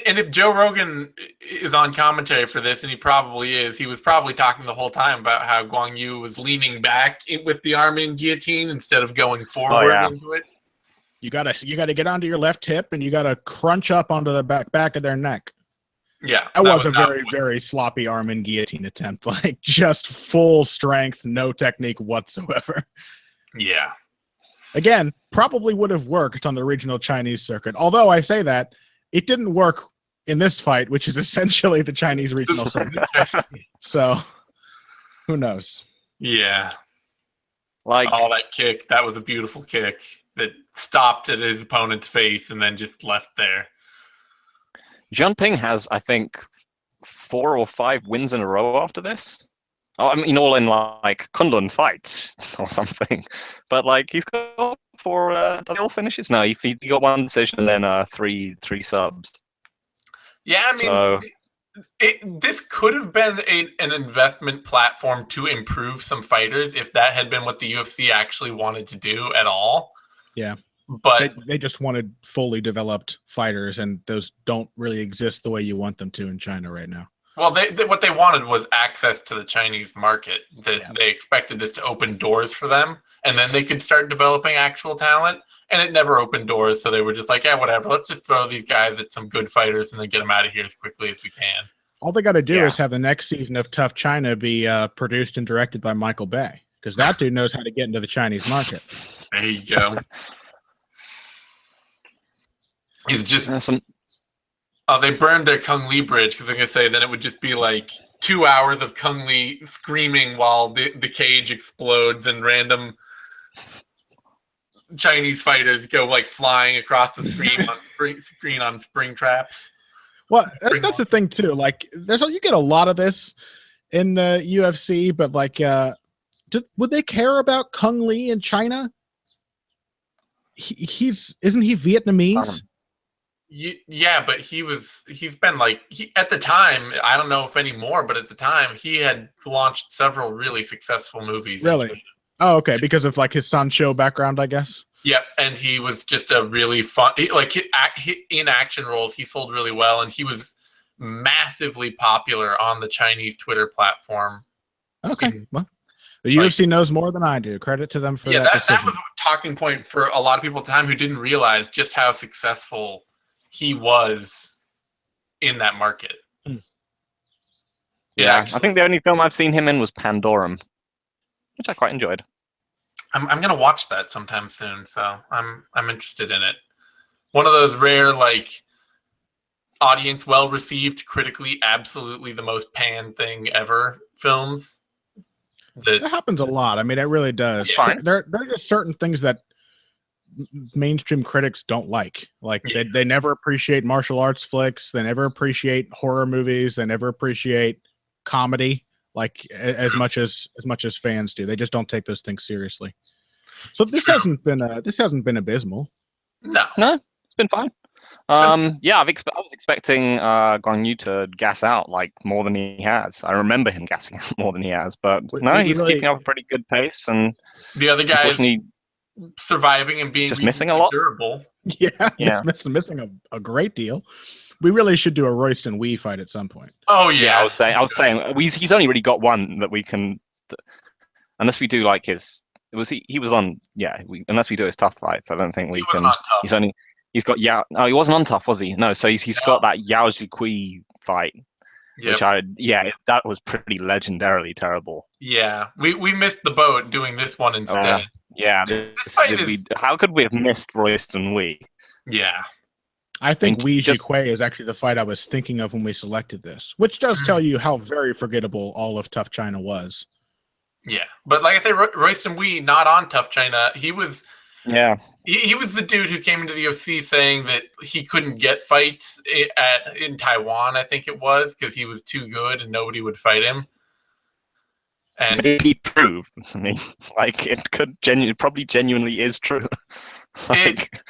And if Joe Rogan is on commentary for this, and he probably is, he was probably talking the whole time about how Guangyou was leaning back with the arm-in guillotine instead of going forward into it. You gotta get onto your left hip, and you gotta crunch up onto the back of their neck. Yeah, That was a not very, very sloppy arm and guillotine attempt. Like, just full strength, no technique whatsoever. Yeah. Again, probably would have worked on the regional Chinese circuit. Although I say that, it didn't work in this fight, which is essentially the Chinese regional circuit. So, who knows? Yeah. Like, Oh, that kick. That was a beautiful kick that stopped at his opponent's face and then just left there. Jianping has, I think, 4 or 5 wins in a row after this. Oh, I mean, all in like Kunlun fights or something. But like, he's got 4 double finishes now. He got 1 decision and then 3 subs. Yeah, I mean, this could have been an investment platform to improve some fighters if that had been what the UFC actually wanted to do at all. Yeah. But they just wanted fully developed fighters, and those don't really exist the way you want them to in China right now. Well, what they wanted was access to the Chinese market. They expected this to open doors for them, and then they could start developing actual talent. And it never opened doors, so they were just like, yeah, whatever. Let's just throw these guys at some good fighters and then get them out of here as quickly as we can. All they got to do is have the next season of Tough China be produced and directed by Michael Bay, because that dude knows how to get into the Chinese market. There you go. He's just... they burned their Kung Lee bridge, because I'm going to say then it would just be like 2 hours of Kung Lee screaming while the cage explodes and random Chinese fighters go like flying across the screen on spring traps. Well, that's the thing too. Like, you get a lot of this in the UFC, but like, would they care about Kung Lee in China? Isn't he Vietnamese? Yeah, but he's been like, at the time, I don't know if anymore, but at the time he had launched several really successful movies. Really? Oh, okay. Because of like his Sancho background, I guess. Yep, and he was just a really fun, in action roles. He sold really well, and he was massively popular on the Chinese Twitter platform. Okay, well, the UFC knows more than I do. Credit to them for that decision. That was a talking point for a lot of people at the time who didn't realize just how successful he was in that market. Yeah, I think the only film I've seen him in was Pandorum, which I quite enjoyed. I'm gonna watch that sometime soon, so I'm interested in it. One of those rare, like, audience well received, critically absolutely the most panned thing ever films. That happens a lot. I mean, it really does. Yeah. There are just certain things that mainstream critics don't like. Like, they never appreciate martial arts flicks. They never appreciate horror movies. They never appreciate comedy, like, as much as fans do. They just don't take those things seriously. So this hasn't been abysmal. No, it's been fine. Yeah, I was expecting Guangyou to gas out like more than he has. I remember him gassing out more than he has, but no, he's keeping up a pretty good pace, and the other guy is surviving and being just missing a lot. Durable. Yeah. Missing a great deal. We really should do a Royston Wee fight at some point. Oh yeah, I was saying he's only really got one that we can, unless we do like his. He was on, unless we do his tough fights, I don't think we can. He's got he wasn't on tough, was he? No, so he's got that Yao Zikui fight, which that was pretty legendarily terrible. Yeah, we missed the boat doing this one instead. How could we have missed Royston Wee? Yeah. I think Wee Jiquei is actually the fight I was thinking of when we selected this, which does tell you how very forgettable all of Tough China was. Yeah, but like I say, Royston Wee, not on Tough China. He was he was the dude who came into the UFC saying that he couldn't get fights in Taiwan, I think it was, because he was too good and nobody would fight him. And maybe true. I mean, like, it could probably genuinely is true. Like,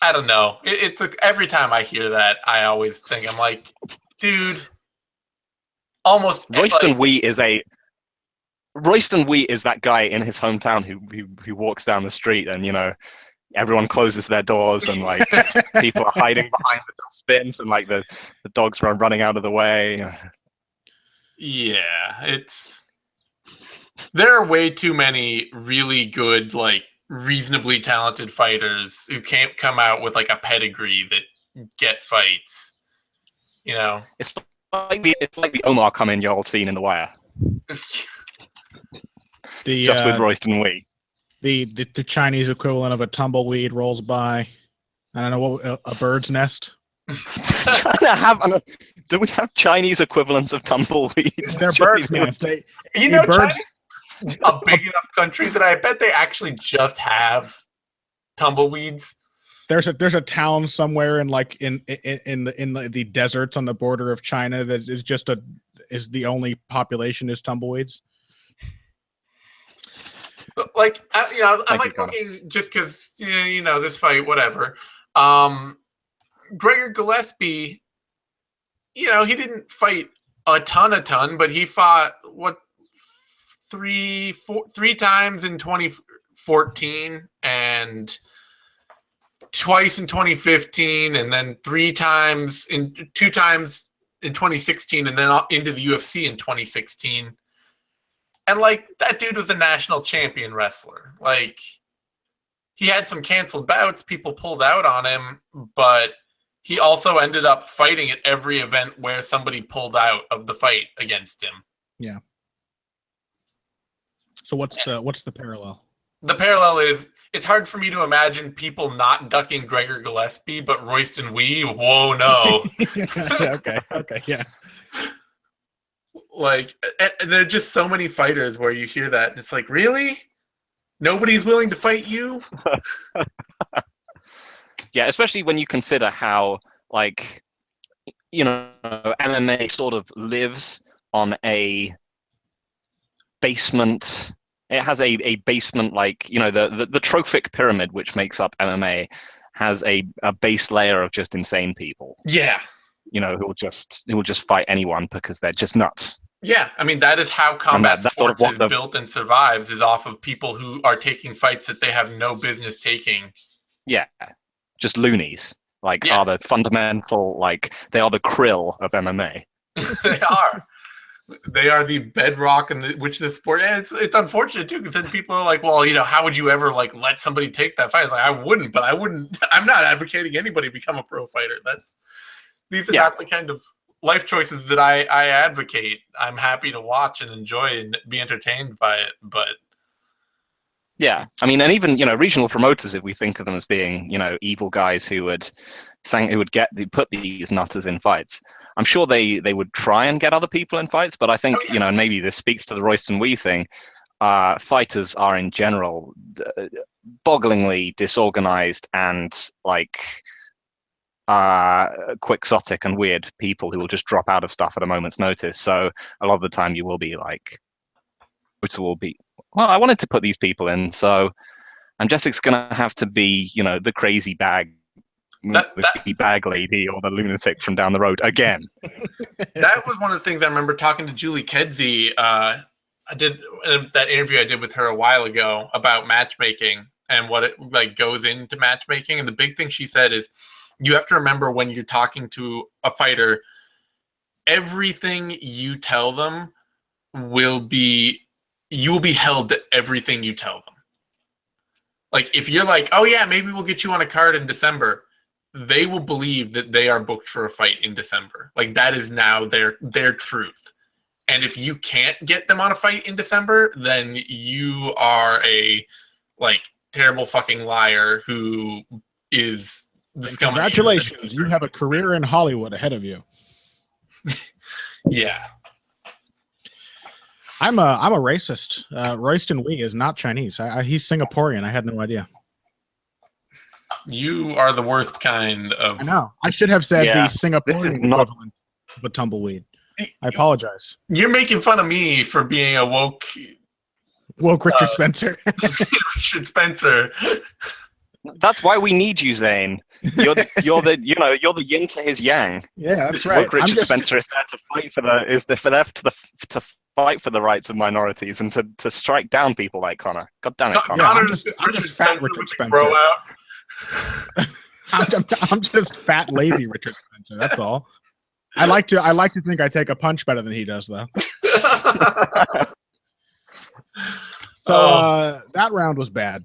I don't know. It's every time I hear that, I always think, I'm like, dude, almost Royston Wee is that guy in his hometown who walks down the street and, everyone closes their doors and like people are hiding behind the dustbins and like the dogs are running out of the way. Yeah, there are way too many really good, like, reasonably talented fighters who can't come out with like a pedigree that get fights You know, It's like the Omar come in y'all scene in The Wire, just with Royston Wee. The Chinese equivalent of a tumbleweed rolls by. I don't know what a bird's nest. Do we have Chinese equivalents of tumbleweeds? They're bird's nest. China's a big enough country that I bet they actually just have tumbleweeds. There's a town somewhere in the deserts on the border of China that is the only population is tumbleweeds. Like I'm like looking just because this fight, whatever. Gregor Gillespie, he didn't fight a ton, but he fought three times in 2014 and twice in 2015, and then two times in 2016, and then into the UFC in 2016. And like that dude was a national champion wrestler. Like he had some canceled bouts, people pulled out on him, but he also ended up fighting at every event where somebody pulled out of the fight against him. Yeah. So what's the parallel? The parallel is it's hard for me to imagine people not ducking Gregor Gillespie, but Royston Wee, whoa, no. Okay, yeah. Like, and there are just so many fighters where you hear that, and it's like, really? Nobody's willing to fight you? Yeah, especially when you consider how, MMA sort of lives on a basement. It has a basement, the trophic pyramid, which makes up MMA, has a base layer of just insane people. Yeah. Who will just fight anyone because they're just nuts. Yeah, I mean, that is how combat sports is built and survives, is off of people who are taking fights that they have no business taking. Yeah, just loonies. Are the fundamental, they are the krill of MMA. They are. They are the bedrock in which the sport. And it's unfortunate too, because then people are like, well, how would you ever let somebody take that fight? I wouldn't, but I wouldn't. I'm not advocating anybody become a pro fighter. These are not the kind of life choices that I advocate. I'm happy to watch and enjoy and be entertained by it, but yeah, I mean, and even regional promoters, if we think of them as being evil guys who would put these nutters in fights, I'm sure they would try and get other people in fights. But I think and maybe this speaks to the Royston Wee thing. Fighters are in general bogglingly disorganized and quixotic and weird people who will just drop out of stuff at a moment's notice. So a lot of the time you will be I wanted to put these people in, so I'm just going to have to be, the crazy bag lady or the lunatic from down the road again. That was one of the things I remember talking to Julie Kedzie. I did that interview I did with her a while ago about matchmaking and what it goes into matchmaking. And the big thing she said is you have to remember when you're talking to a fighter, everything you tell them you will be held to everything you tell them. If you're like, oh yeah, maybe we'll get you on a card in December, they will believe that they are booked for a fight in December. That is now their truth. And if you can't get them on a fight in December, then you are a terrible fucking liar who is the scum. Congratulations, you have a career in Hollywood ahead of you. Yeah. I'm a racist. Royston Wee is not Chinese. He's Singaporean. I had no idea. You are the worst kind of. I know. I should have said the Singaporean equivalent of a tumbleweed. I apologize. You're making fun of me for being a woke Richard Spencer. Richard Spencer. That's why we need you, Zane. You're the yin to his yang. Yeah, that's right. Woke Richard Spencer is there to fight to fight for the rights of minorities and to strike down people like Connor. God damn it, Connor. I'm just fat Richard Spencer. I'm just fat, lazy Richard Spencer. That's all. I like to think I take a punch better than he does, though. So that round was bad.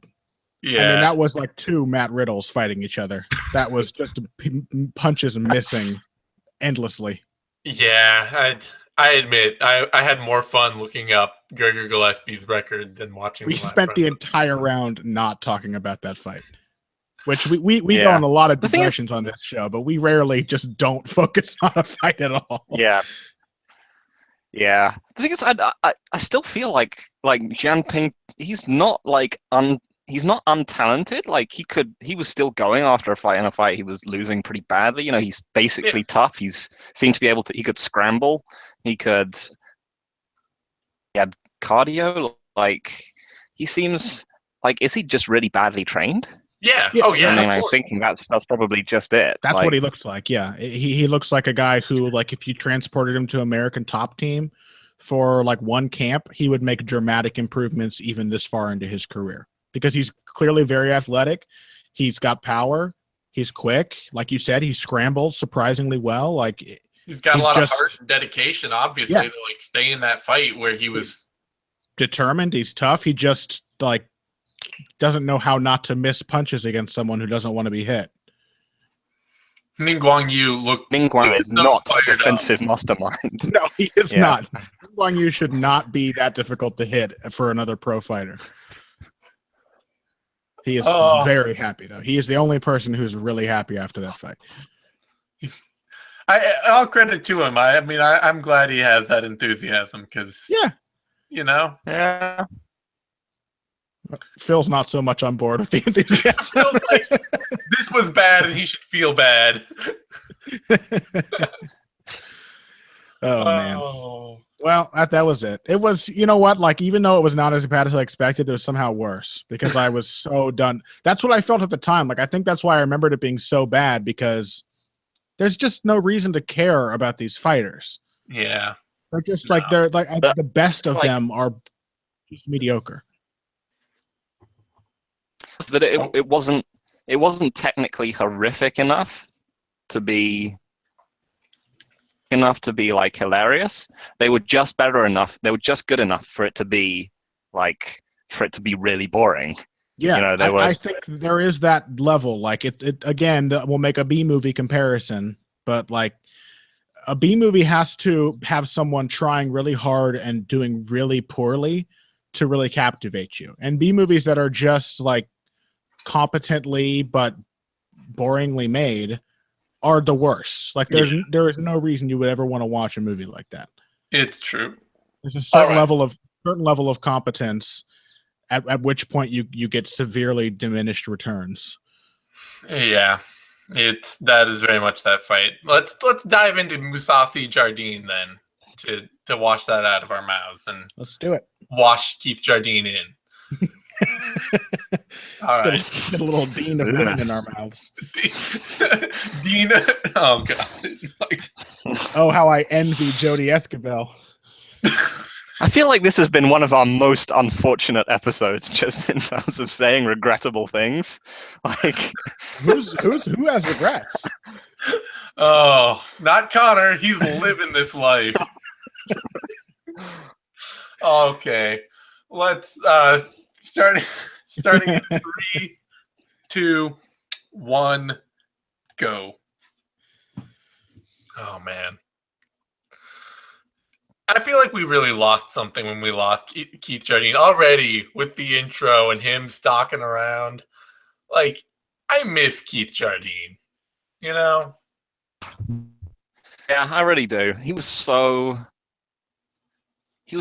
Yeah, I mean that was two Matt Riddles fighting each other. That was just punches missing endlessly. Yeah, I admit I had more fun looking up Gregor Gillespie's record than watching. We the last spent the round. entire round not talking about that fight, which we go Yeah. on a lot of The thing is- digressions on this show, but we rarely just don't focus on a fight at all. Yeah. Yeah. The thing is, I still feel like Jianping, he's not he's not untalented. Like he was still going after a fight. In a fight he was losing pretty badly. You know, he's basically tough. He's seemed to be able to. He could scramble. He could. He had cardio. Like he seems like, is he just really badly trained? Yeah. Yeah, Oh yeah. I mean, of I'm course. thinking that's probably just it. That's like, what he looks like. Yeah, he looks like a guy who, like, if you transported him to American Top Team for like one camp, he would make dramatic improvements even this far into his career, because he's clearly very athletic. He's got power. He's quick. Like you said, he scrambles surprisingly well. Like, He's got a he's lot just- of heart and dedication, obviously, Yeah. to like stay in that fight where he was. determined. He's tough. He just like doesn't know how not to miss punches against someone who doesn't want to be hit. Ning Guangyou looked. Guangyou is so not a fired up. defensive mastermind. No, he is Yeah. not. Guangyou should not be that difficult to hit for another pro fighter. He is Oh. very happy, though. He is the only person who's really happy after that fight. I'll credit to him. I mean, I'm glad he has that enthusiasm because, Yeah. you know, Yeah. Phil's not so much on board with the enthusiasm. Phil's like, this was bad and he should feel bad. Oh, man. Oh. Well, that was it. It was, you know what? Like, even though it was not as bad as I expected, it was somehow worse because I was so done. That's what I felt at the time. Like, I think that's why I remembered it being so bad, because there's just no reason to care about these fighters. Yeah. They're just No. like, they're like, the best It's of like- them are just mediocre. That it wasn't technically horrific enough to be like hilarious. They were just better enough. They were just good enough for it to be really boring. Yeah, You know, there I was- think there is that level. Like, it again, we'll make a B movie comparison, but like a B movie has to have someone trying really hard and doing really poorly to really captivate you. And B movies that are just like competently but boringly made are the worst. Like, there is no reason you would ever want to watch a movie like that. It's true. There's a certain right. level of competence at which point you get severely diminished returns. Yeah. That is very much that fight. Let's dive into Mousasi Jardine then to wash that out of our mouths and Let's do it. wash Keith Jardine in. All Let's right. get a little Dean of women in our mouths. Dean. Oh god. Like, Oh, how I envy Jody Escobar. I feel like this has been one of our most unfortunate episodes, just in terms of saying regrettable things. Like, Who has regrets? oh, not Connor. He's living this life. Okay. Let's starting in 3, 2, 1, go. Oh man. I feel like we really lost something when we lost Keith Jardine already with the intro and him stalking around. Like, I miss Keith Jardine, you know? yeah, I really do. He was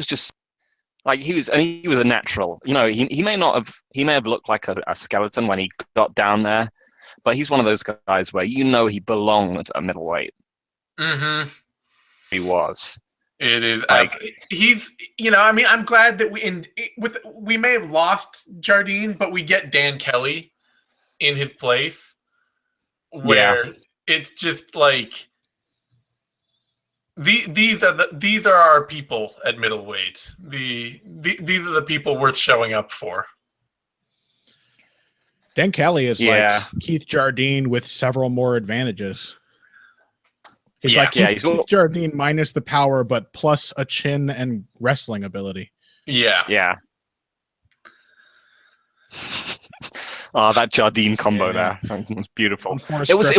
just like, he was a natural. You know, he may have looked like a skeleton when he got down there, but he's one of those guys where he belonged at middleweight. Mm-hmm. He was. It is Like- he's, you know, I mean, I'm glad that we may have lost Jardine, but we get Dan Kelly in his place, where it's just like these are our people at middleweight. These are the people worth showing up for. Dan Kelly is Yeah. like Keith Jardine with several more advantages. He's Yeah. like Yeah, Keith Jardine minus the power, but plus a chin and wrestling ability. Yeah. Yeah. Oh, that Jardine combo Yeah. there. That was beautiful. On Forrest It was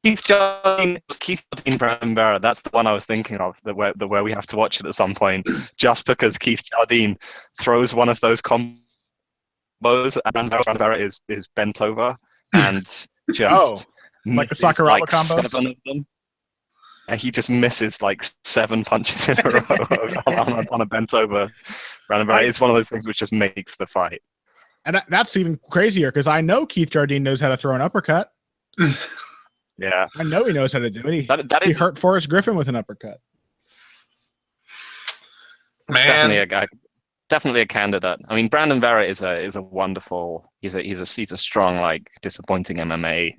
Keith Jardine, it was Keith Jardine, Brandon Barrett. That's the one I was thinking of, where we have to watch it at some point, just because Keith Jardine throws one of those combos and Brandon Barrett is bent over and just like the misses Sakuraba like combos? 7 of them. And he just misses like 7 punches in a row on a bent over Brandon Barrett. It's one of those things which just makes the fight. And that's even crazier because I know Keith Jardine knows how to throw an uppercut. Yeah, I know he knows how to do it. He hurt Forrest Griffin with an uppercut. Man, definitely a candidate. I mean, Brandon Barrett is a wonderful. He's a strong, like, disappointing MMA.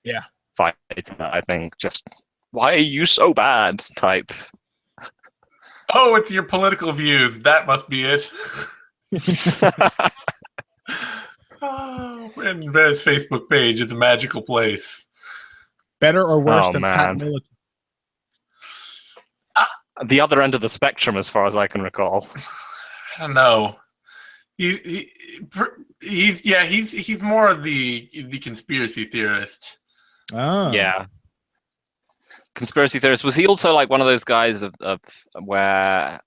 Yeah. Fighter. I think just why are you so bad type. Oh, it's your political views. That must be it. Oh, and Red's Facebook page is a magical place. Better or worse than Pat Military? The other end of the spectrum, as far as I can recall. I don't know. He's more of the conspiracy theorist. Oh. Yeah. Conspiracy theorist. Was he also like one of those guys of where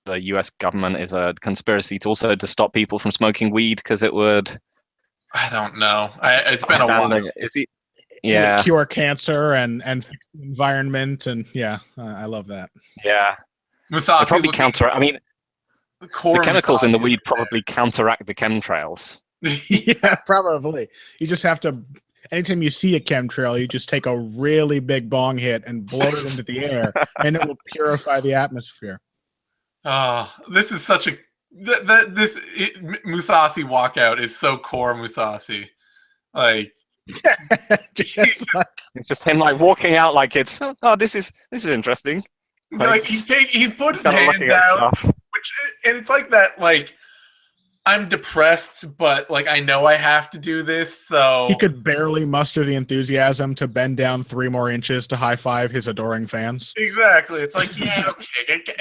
the U.S. government is a conspiracy to stop people from smoking weed because it would? I don't know. It's been a while. Is he? Yeah. Cure cancer and environment and I love that. Yeah. Musashi probably counter. I mean, the chemicals Musashi in the weed probably counteract the chemtrails. Yeah, probably. You just have to. Anytime you see a chemtrail, you just take a really big bong hit and blow it into the air, and it will purify the atmosphere. This is such a Musashi walkout is so core Musashi, like. Just him like walking out like it's this is interesting. Like he put his hand down, and it's like that. Like I'm depressed, but like I know I have to do this. So he could barely muster the enthusiasm to bend down 3 more inches to high five his adoring fans. Exactly. It's like okay,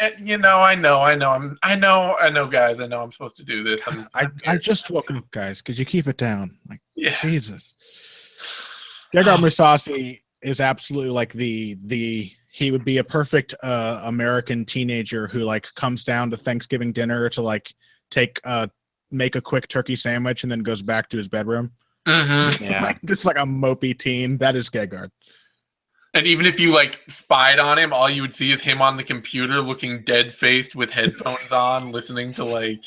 I know, guys. I know I'm supposed to do this. I just woke up, guys. Could you keep it down? Like Jesus. Gegard Mousasi is absolutely like he would be a perfect American teenager who like comes down to Thanksgiving dinner to like make a quick turkey sandwich and then goes back to his bedroom. Mm-hmm. Yeah. Just like a mopey teen. That is Gegard. And even if you like spied on him, all you would see is him on the computer looking dead faced with headphones on, listening to like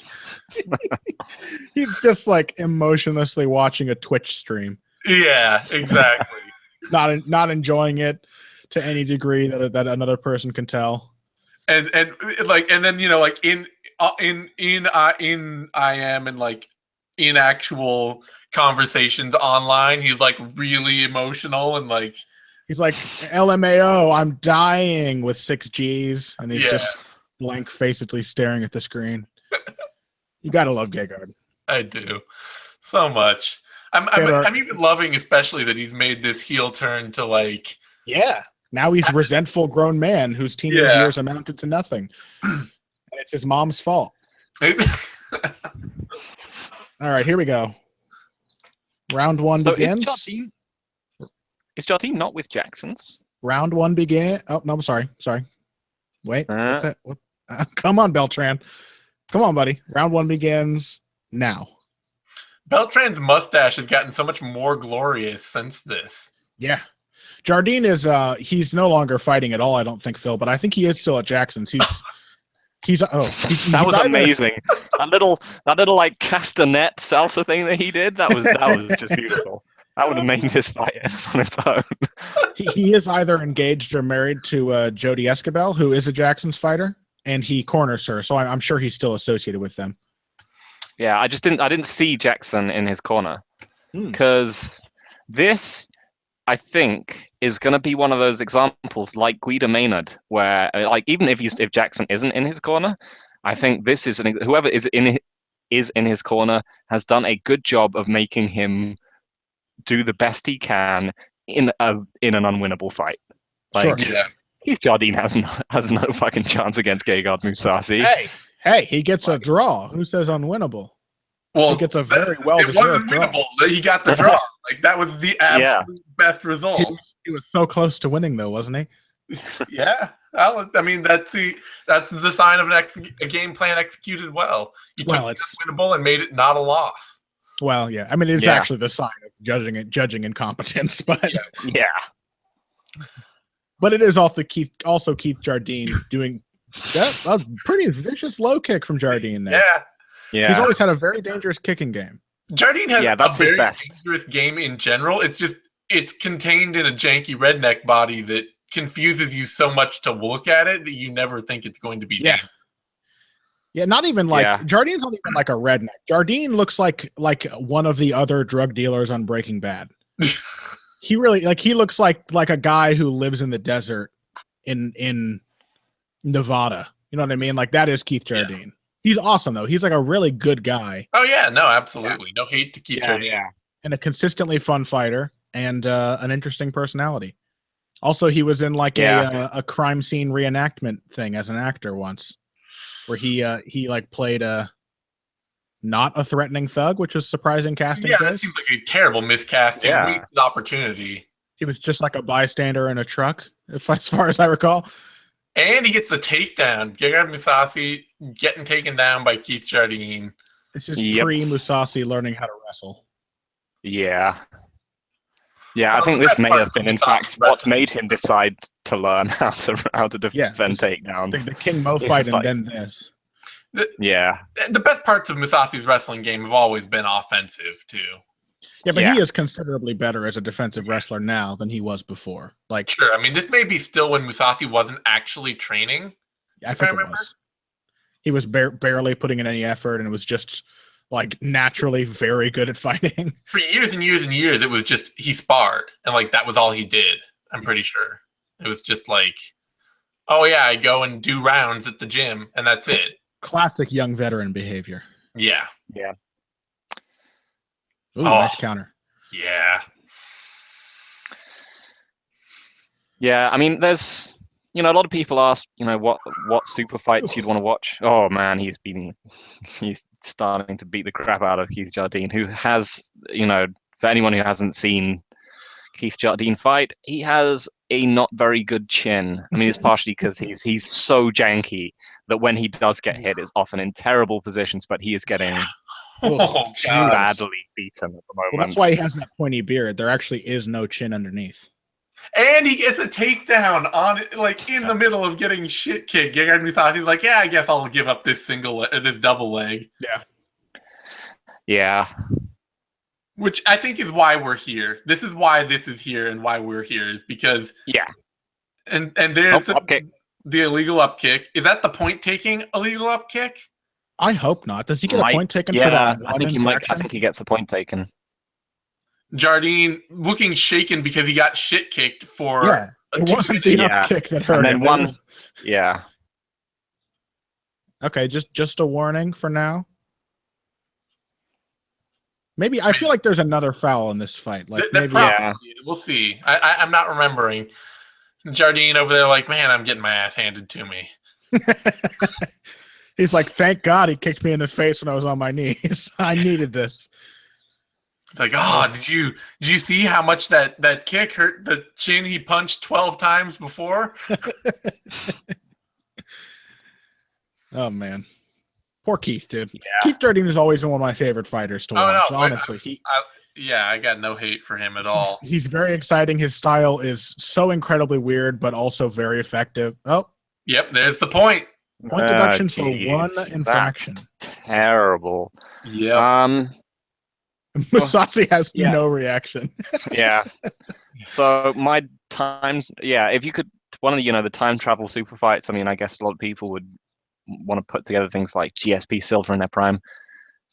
he's just like emotionlessly watching a Twitch stream. Yeah, exactly. not enjoying it to any degree that another person can tell. And then like in I am and like in actual conversations online, he's like really emotional and like he's like LMAO, I'm dying with 6 G's, and he's just blank facedly staring at the screen. You gotta love Gegard. I do so much. I'm even loving, especially that he's made this heel turn to like. Yeah, now he's a resentful grown man whose teenage years amounted to nothing. And it's his mom's fault. All right, here we go. Round 1 begins. Is Jardine not with Jackson's? Round 1 began. Oh no, I'm sorry. Wait. Come on, Beltran. Come on, buddy. Round 1 begins now. Beltran's mustache has gotten so much more glorious since this. Yeah. Jardine is he's no longer fighting at all, I don't think, Phil, but I think he is still at Jackson's. That was amazing. That little like castanet salsa thing that he did, that was just beautiful. That would have made this fight on its own. He is either engaged or married to Jody Escabel, who is a Jackson's fighter, and he corners her, so I'm sure he's still associated with them. Yeah, I didn't see Jackson in his corner because this, I think, is going to be one of those examples like Guida Maynard, where like even if Jackson isn't in his corner, I think this is whoever is in his corner has done a good job of making him do the best he can in an unwinnable fight. Like, sure. Keith Jardine has no fucking chance against Gegard Mousasi. Hey, he gets a draw. Who says unwinnable? Well, he gets a very well-deserved draw. It wasn't winnable. He got the draw. Like that was the absolute best result. He was so close to winning, though, wasn't he? Yeah. Well, I mean, that's the sign of a game plan executed well. You took it winnable and made it not a loss. Well, yeah. I mean, it's actually the sign of judging incompetence, but yeah. But it is also Keith Jardine doing a pretty vicious low kick from Jardine there. Yeah. He's always had a very dangerous kicking game. Jardine has a very dangerous game in general. It's contained in a janky redneck body that confuses you so much to look at it that you never think it's going to be dangerous. Yeah, not even like Jardine's not even like a redneck. Jardine looks like one of the other drug dealers on Breaking Bad. He really he looks like a guy who lives in the desert in Nevada. You know what I mean? Like that is Keith Jardine. Yeah. He's awesome though. He's like a really good guy. Oh yeah, no, absolutely. No hate to Keith Jardine. Yeah. And a consistently fun fighter and an interesting personality. Also, he was in like a crime scene reenactment thing as an actor once, where he played not a threatening thug, which was surprising casting. Yeah, that seems like a terrible miscasting. Yeah. Opportunity. He was just like a bystander in a truck, as far as I recall. And he gets the takedown. Mousasi getting taken down by Keith Jardine. This is pre-Mousasi learning how to wrestle. Yeah. Yeah, I think this may have been, in fact, what made him decide to learn how to defend takedowns. The King Mo fight and then this. The best parts of Mousasi's wrestling game have always been offensive, too. Yeah, but he is considerably better as a defensive wrestler now than he was before. Like, sure, I mean, this may be still when Mousasi wasn't actually training. I think it was. He was barely putting in any effort, and it was just like naturally very good at fighting. For years and years and years, it was just he sparred, and like that was all he did. I'm pretty sure it was just like, oh yeah, I go and do rounds at the gym, and that's it. Classic young veteran behavior. Yeah. Ooh, nice counter. Yeah. Yeah, I mean, there's a lot of people ask, what super fights you'd want to watch. Oh man, he's starting to beat the crap out of Keith Jardine, who has, for anyone who hasn't seen Keith Jardine fight, he has a not very good chin. I mean, it's partially because he's so janky that when he does get hit, it's often in terrible positions, but he is getting badly beaten at the moment. Well, that's why he has that pointy beard. There actually is no chin underneath. And he gets a takedown on it, like in the middle of getting shit kicked. Mousasi's like, yeah, I guess I'll give up this this double leg. Yeah. Which I think is why we're here. This is why this is here and why we're here is because And there's the illegal up kick. Is that the point taking illegal up kick? I hope not. Does he get a point taken for that? I think he gets a point taken. Jardine looking shaken because he got shit kicked for it wasn't the up kick that hurt. And then Okay, just a warning for now. Maybe I feel like there's another foul in this fight. Like maybe we'll see. I'm not remembering. Jardine over there, like, man, I'm getting my ass handed to me. He's like, thank God he kicked me in the face when I was on my knees. I needed this. It's like, did you see how much that kick hurt the chin he punched 12 times before? Oh man, poor Keith, dude. Yeah. Keith Jardine has always been one of my favorite fighters to watch. Honestly, I got no hate for him at all. He's very exciting. His style is so incredibly weird, but also very effective. Oh, yep, there's the point. Point deduction for one infraction. That's terrible. Yeah. Mousasi has no reaction. So my time, if you could, one of the time travel super fights, I mean, I guess a lot of people would want to put together things like GSP Silver in their prime.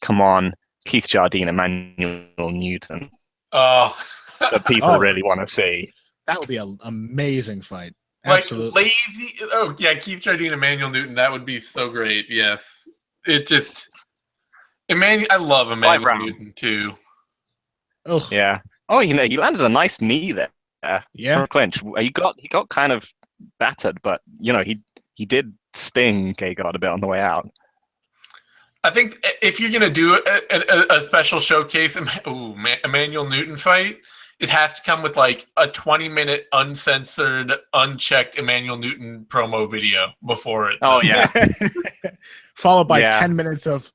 Come on, Keith Jardine and Manuel Newton. Oh. That people really want to see. That would be an amazing fight. Like Absolutely. lazy. Oh, yeah, Keith Jardine and Emmanuel Newton. That would be so great. Yes. It just. I love Emmanuel Newton too. Oh. Yeah. Oh, he landed a nice knee there. Yeah. For a clinch. He got kind of battered, but he did sting K-God a bit on the way out. I think if you're gonna do a special showcase, Emmanuel Newton fight, it has to come with like a 20-minute uncensored, unchecked Emmanuel Newton promo video before it. Oh yeah. Followed by 10 minutes of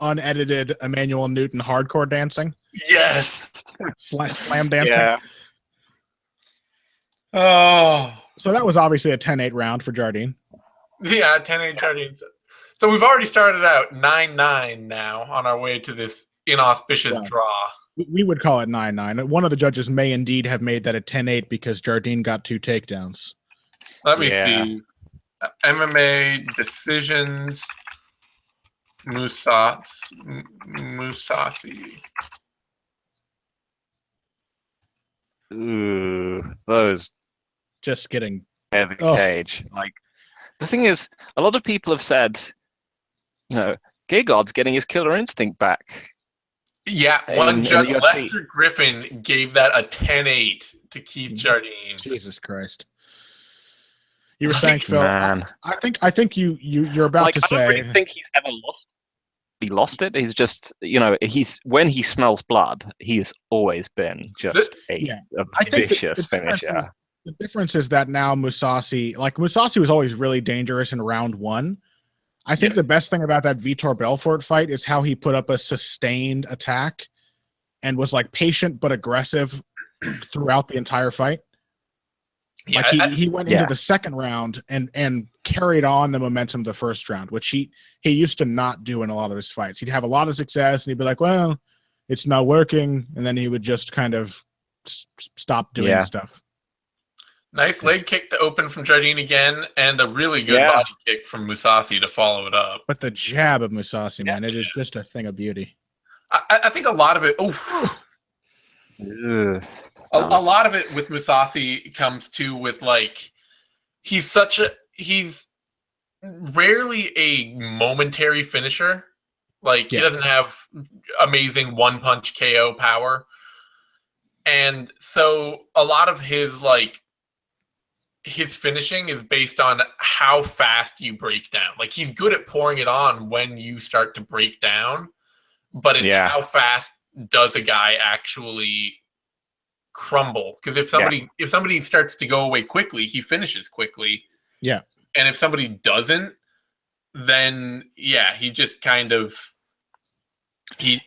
unedited Emmanuel Newton hardcore dancing. Yes. Slam dancing. Yeah. Oh. So that was obviously a 10-8 round for Jardine. Yeah, 10-8 Jardine. So we've already started out 9-9 now on our way to this inauspicious draw. We would call it 9-9. One of the judges may indeed have made that a 10-8 because Jardine got 2 takedowns. Let me see. MMA decisions. Mousasi. Ooh, those just getting heavy cage. Like, the thing is, a lot of people have said, you know, Gegard's getting his killer instinct back. Yeah, one judge, Lester Griffin, gave that a 10-8 to Keith Jardine. Jesus Christ. You were saying, Phil, man. I think you're about to say. I don't really think he's ever lost it. He's just, you know, when he smells blood, he's always been just a vicious finisher. The difference is that now Mousasi was always really dangerous in round 1. I think the best thing about that Vitor Belfort fight is how he put up a sustained attack and was like patient but aggressive throughout the entire fight. Yeah, like he went into the second round and carried on the momentum of the first round, which he used to not do in a lot of his fights. He'd have a lot of success and he'd be like, well, it's not working. And then he would just kind of stop doing stuff. Nice leg kick to open from Jardine again, and a really good body kick from Mousasi to follow it up. But the jab of Mousasi, man, it is just a thing of beauty. I think a lot of it. A lot of it with Mousasi comes to with like he's rarely a momentary finisher. Like he doesn't have amazing one-punch KO power, and so a lot of his his finishing is based on how fast you break down. Like he's good at pouring it on when you start to break down, but it's how fast does a guy actually crumble? Because if somebody starts to go away quickly, he finishes quickly. Yeah. And if somebody doesn't, then he just kind of he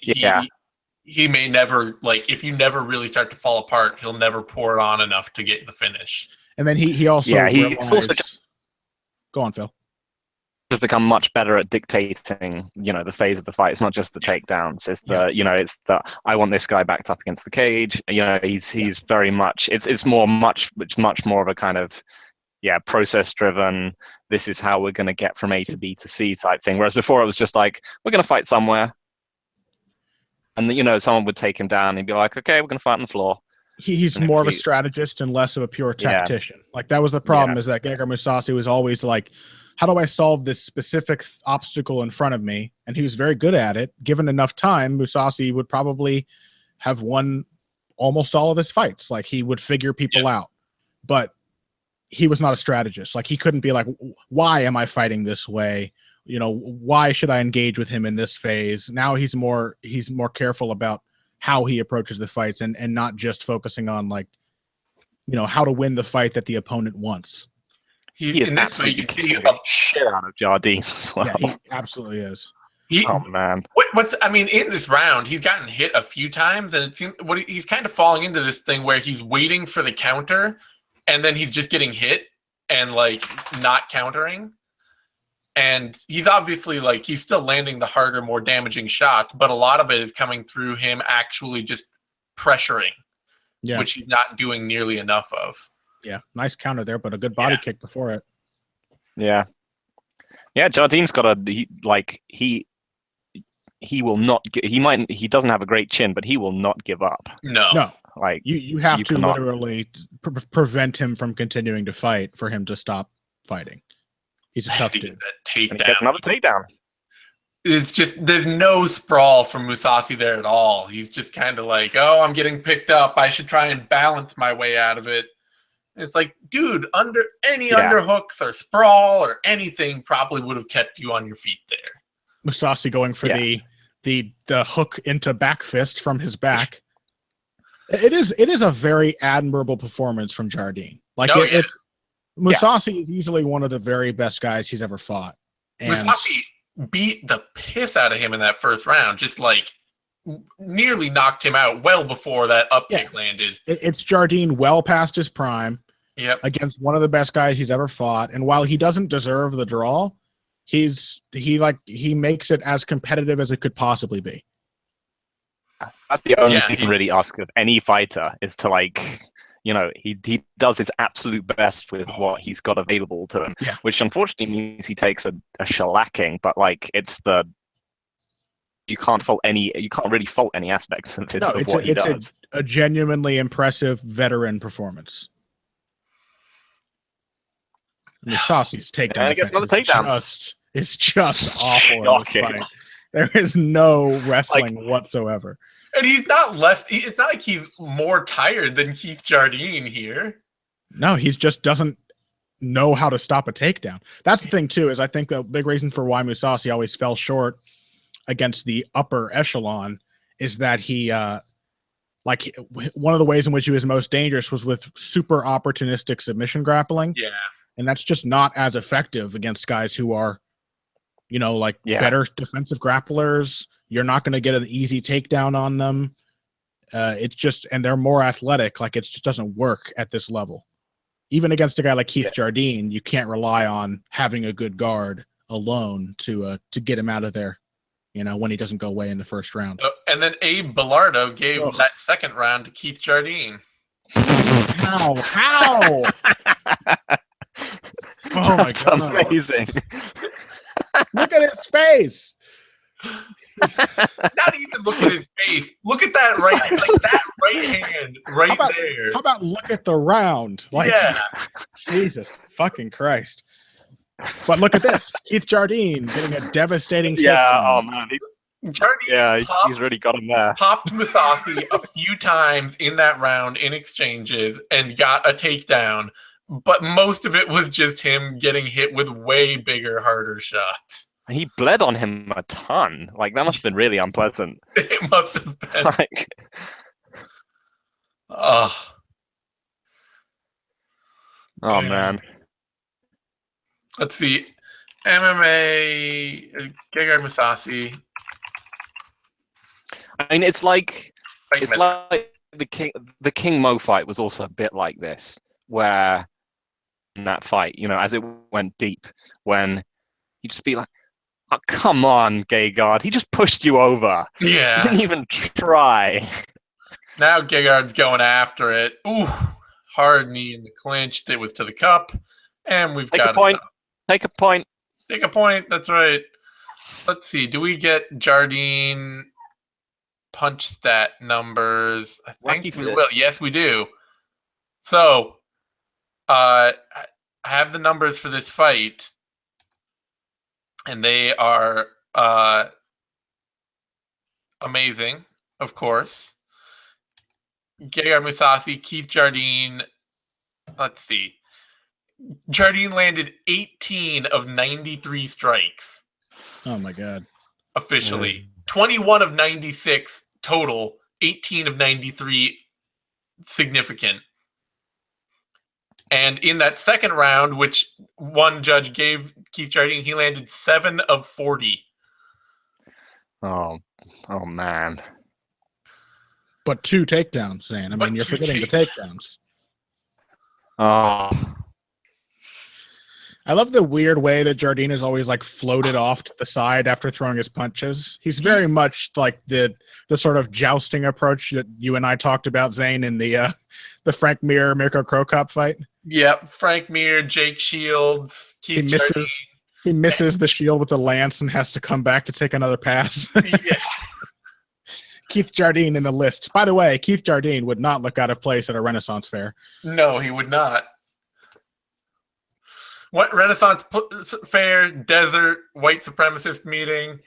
may never, like, if you never really start to fall apart, he'll never pour it on enough to get the finish. And then he also he's also go on, Phil. Has become much better at dictating, you know, the phase of the fight. It's not just the takedowns. It's the, you know, it's the I want this guy backed up against the cage. You know, he's very much. It's much more of a kind of process driven. This is how we're going to get from A to B to C type thing. Whereas before it was just like, we're going to fight somewhere, and you know, someone would take him down and be like, okay, we're going to fight on the floor. He's more of a strategist and less of a pure tactician. Like that was the problem, is that Gegard Mousasi was always like, how do I solve this specific obstacle in front of me? And he was very good at it. Given enough time, Mousasi would probably have won almost all of his fights. Like he would figure people out, but he was not a strategist. Like he couldn't be like, why am I fighting this way? You know, why should I engage with him in this phase? Now he's more careful about how he approaches the fights and not just focusing on, like, you know, how to win the fight that the opponent wants. He is absolutely kicking the shit out of Jardine as well. Yeah, he absolutely is. Oh man! In this round, he's gotten hit a few times, and it seems he's kind of falling into this thing where he's waiting for the counter, and then he's just getting hit and like not countering. And he's obviously he's still landing the harder, more damaging shots, but a lot of it is coming through him actually just pressuring, which he's not doing nearly enough of. Yeah, nice counter there, but a good body kick before it. Yeah, Jardine's got he will not. He doesn't have a great chin, but he will not give up. No. Like you have to literally prevent him from continuing to fight for him to stop fighting. He's a tough dude. He gets another takedown. It's just, there's no sprawl from Mousasi there at all. He's just kind of like, oh, I'm getting picked up. I should try and balance my way out of it. And it's like, dude, underhooks or sprawl or anything probably would have kept you on your feet there. Mousasi going for the hook into back fist from his back. It is a very admirable performance from Jardine. Like it's Mousasi is easily one of the very best guys he's ever fought. And Mousasi beat the piss out of him in that first round, just like nearly knocked him out well before that up kick landed. It's Jardine well past his prime. Yep. Against one of the best guys he's ever fought. And while he doesn't deserve the draw, he makes it as competitive as it could possibly be. That's the only thing you can really ask of any fighter is to, like, you know, he does his absolute best with what he's got available to him, which unfortunately means he takes a shellacking, but like you can't really fault any aspect of what he does. It's a genuinely impressive veteran performance. Mousasi's takedown defense is just awful in this fight. There is no wrestling whatsoever. And he's not it's not like he's more tired than Keith Jardine here. No, he just doesn't know how to stop a takedown. That's the thing too, is I think the big reason for why Mousasi always fell short against the upper echelon is that he one of the ways in which he was most dangerous was with super opportunistic submission grappling. Yeah. And that's just not as effective against guys who are, better defensive grapplers. You're not going to get an easy takedown on them. And they're more athletic. Like, it just doesn't work at this level. Even against a guy like Keith Jardine, you can't rely on having a good guard alone to get him out of there, when he doesn't go away in the first round. And then Abe Bellardo gave that second round to Keith Jardine. How? Oh my God. Amazing. Look at his face. Not even look at his face. Look at that right hand there. How about look at the round? Jesus fucking Christ. But look at this. Keith Jardine getting a devastating takedown. Oh man. Jardine he's really got him there. Popped Mousasi a few times in that round in exchanges and got a takedown. But most of it was just him getting hit with way bigger, harder shots. He bled on him a ton. Like, that must have been really unpleasant. It must have been. Oh man. Let's see. MMA, Gegard Mousasi. I mean, it's like the King Mo fight was also a bit like this, where in that fight, as it went deep, when he'd just be like, "Oh, come on, Gegard, he just pushed you over. Yeah. He didn't even try." Now Gegard's going after it. Ooh, hard knee in the clinch. It was to the cup, and we've got a point. Take a point. Take a point. That's right. Let's see. Do we get Jardine punch stat numbers? I think we will. Yes, we do. So, I have the numbers for this fight, and they are amazing, of course. Gegard Mousasi, Keith Jardine. Let's see. Jardine landed 18 of 93 strikes. Oh my God. Officially. 21 of 96 total. 18 of 93 significant. And in that second round, which one judge gave Keith Jardine, he landed 7 of 40. Oh man. But 2 takedowns, Zane. I mean, you're forgetting the takedowns. Oh. I love the weird way that Jardine is always floated off to the side after throwing his punches. He's very much like the sort of jousting approach that you and I talked about, Zane, in the Frank Mir Mirko Cro Cop fight. Yep, Frank Mir, Jake Shields, Keith Jardine. He misses the shield with the lance and has to come back to take another pass. Yeah. Keith Jardine in the list. By the way, Keith Jardine would not look out of place at a Renaissance fair. No, he would not. What Renaissance fair, desert, white supremacist meeting,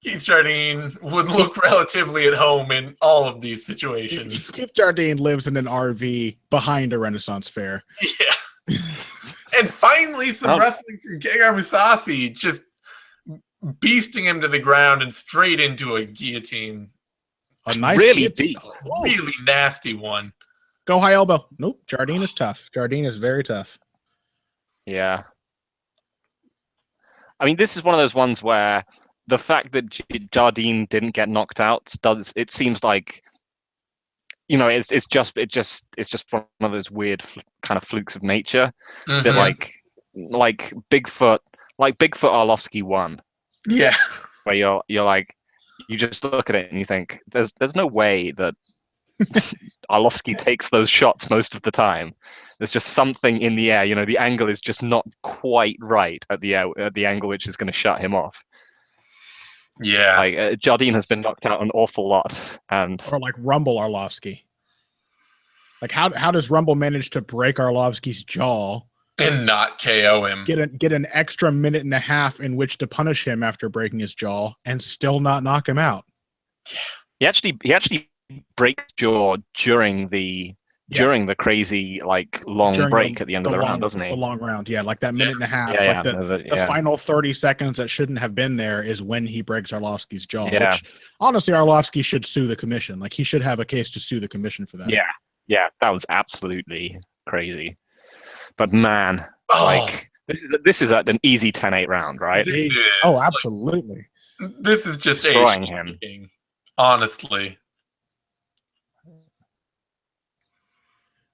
Keith Jardine would look relatively at home in all of these situations. Keith Jardine lives in an RV behind a Renaissance fair. Yeah. And finally, some wrestling from Gegard Mousasi, just beasting him to the ground and straight into a guillotine. A nice really kick. deep. Oh. Really nasty one. Go high elbow. Nope. Jardine is tough. Jardine is very tough. Yeah. I mean, this is one of those ones where the fact that Jardine didn't get knocked out it seems like, you know, it's just one of those weird kind of flukes of nature that like Bigfoot Arlovsky won. Yeah. Where you're like, you just look at it and you think there's no way that Arlovsky takes those shots most of the time. There's just something in the air, you know, the angle is just not quite right at the angle which is going to shut him off. Yeah. Like Jardine has been knocked out an awful lot, or like Rumble Arlovsky. Like how does Rumble manage to break Arlovsky's jaw and not KO him? Get an extra minute and a half in which to punish him after breaking his jaw and still not knock him out. Yeah. He actually breaks jaw during the crazy like long break at the end of the round, doesn't he? The long round, yeah, like that minute and a half. Yeah, the final 30 seconds that shouldn't have been there is when he breaks Arlovsky's jaw. Yeah. Which honestly, Arlovsky should sue the commission. Like he should have a case to sue the commission for that. Yeah, that was absolutely crazy. But man, like this is an easy 10-8 round, right? Oh, absolutely. This is just destroying him. Honestly.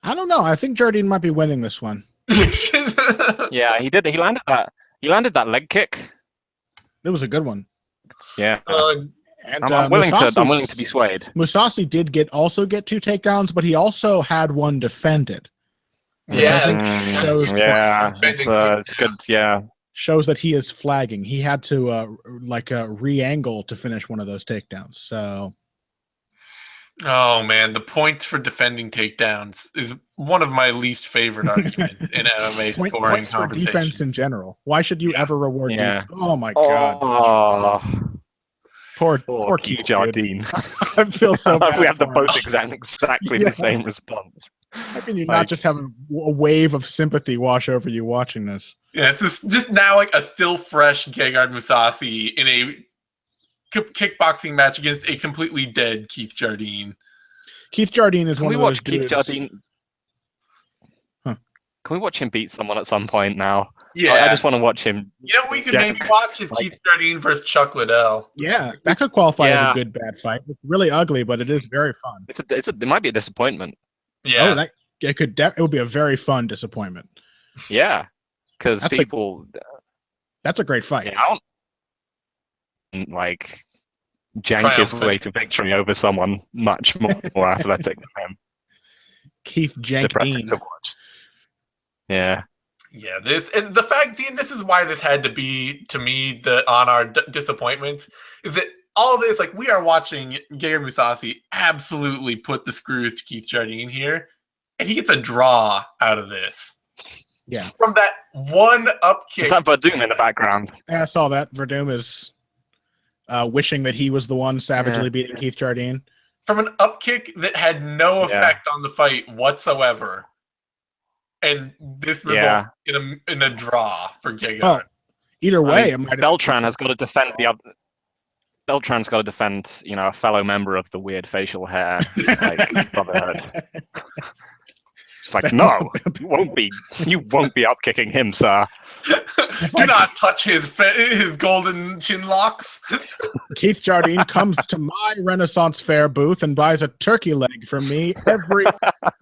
I don't know. I think Jardine might be winning this one. Yeah, he did. He landed that leg kick. It was a good one. Yeah. And I'm willing to be swayed. Mousasi did also get 2 takedowns, but he also had one defended. Yeah. It's good. Yeah. Shows that he is flagging. He had to re-angle to finish one of those takedowns. So. Oh man, the points for defending takedowns is one of my least favorite arguments in MMA scoring points for defense in general. Why should you ever reward defense? Oh my god. Poor Keith Jardine. I feel so bad. We have exactly the same response. How can you not just have a wave of sympathy wash over you watching this? Yeah, it's just now like a still fresh Gegard Mousasi in a kickboxing match against a completely dead Keith Jardine. Keith Jardine is one of those dudes. Keith Jardine? Huh. Can we watch him beat someone at some point now? Yeah. I just want to watch him. You know, we could maybe watch is Keith Jardine versus Chuck Liddell. Yeah, that could qualify as a good bad fight. It's really ugly, but it is very fun. It might be a disappointment. Yeah. It would be a very fun disappointment. Yeah, because people. That's a great fight. Yeah, like jank his way to victory over someone much more athletic than him. Keith Jardine. To watch. Yeah. Yeah, this is why this had to be, to me, on our disappointments, is that all this, like, we are watching Gegard Mousasi absolutely put the screws to Keith Jardine here, and he gets a draw out of this. Yeah. From that one up kick. Is that Verdum in the background? Yeah, I saw that. Verdum is wishing that he was the one savagely beating Keith Jardine. From an up kick that had no effect on the fight whatsoever. And this results in a draw for Gegard. Well, either way, Beltran has got to defend the other. Beltran's got to defend, a fellow member of the weird facial hair brotherhood. It's like, no, you won't be up kicking him, sir. Do not touch his golden chin locks. Keith Jardine comes to my Renaissance Fair booth and buys a turkey leg from me every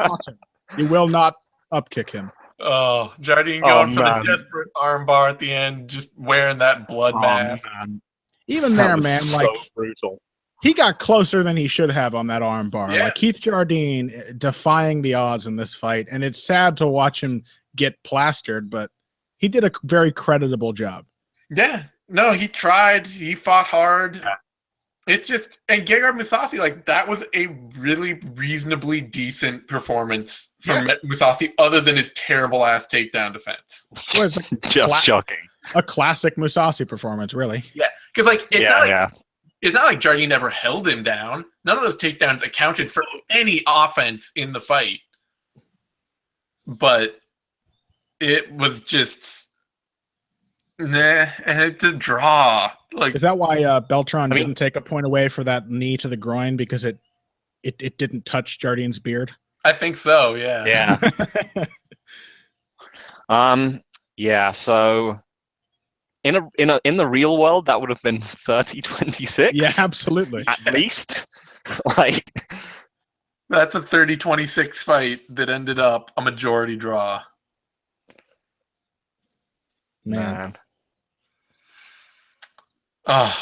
autumn. You will not upkick him. Oh, Jardine going for the desperate armbar at the end, just wearing that blood mask. Man. Even there, man, so brutal. He got closer than he should have on that armbar. Yeah. Like Keith Jardine defying the odds in this fight, and it's sad to watch him get plastered, but he did a very creditable job. Yeah, no, he tried. He fought hard. Yeah. It's just, and Gegard Mousasi, like, that was a really reasonably decent performance from Mousasi, other than his terrible ass takedown defense. Well, it's like just shocking. A classic Mousasi performance, really. Yeah, because like it's not like Jardine ever held him down. None of those takedowns accounted for any offense in the fight. But it was just Nah, and it's a draw. Like, Is that why Beltran I mean- didn't take a point away for that knee to the groin because it didn't touch Jardine's beard? I think so. Yeah. Yeah. Yeah. So in the real world, that would have been 30-26. Yeah, absolutely. At least. Like, That's a 30-26 fight that ended up a majority draw. Man. Oh,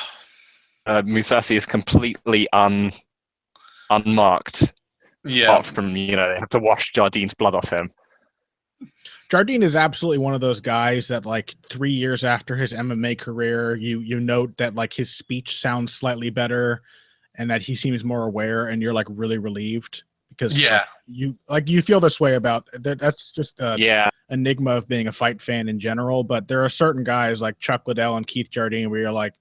Mousasi is completely unmarked. yeah. Apart from, they have to wash Jardine's blood off him. Jardine is absolutely one of those guys that, like, 3 years after his MMA career, you note that, like, his speech sounds slightly better and that he seems more aware, and you're, like, really relieved because you feel this way about that. That's just enigma of being a fight fan in general. But there are certain guys like Chuck Liddell and Keith Jardine where you're like,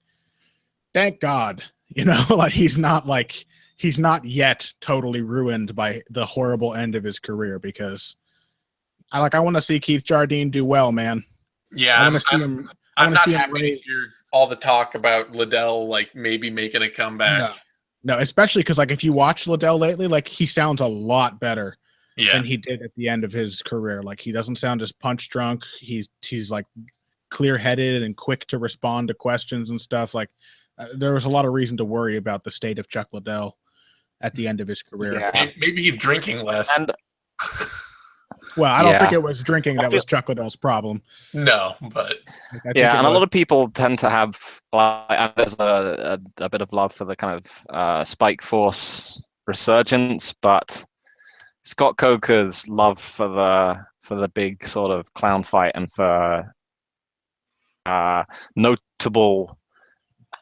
thank God, like he's not yet totally ruined by the horrible end of his career, because I want to see Keith Jardine do well, man. Yeah, I want to see him. I'm not happy to hear all the talk about Liddell, like, maybe making a comeback. No, especially because, like, if you watch Liddell lately, like, he sounds a lot better than he did at the end of his career. Like, he doesn't sound as punch drunk. He's like clear-headed and quick to respond to questions and stuff. Like, there was a lot of reason to worry about the state of Chuck Liddell at the end of his career. Yeah. Maybe he's drinking less. Well, I don't think it was drinking that was Chuck Liddell's problem. No, but and a lot of people tend to have, and there's a bit of love for the kind of Spike Force resurgence, but Scott Coker's love for the big sort of clown fight and for notable,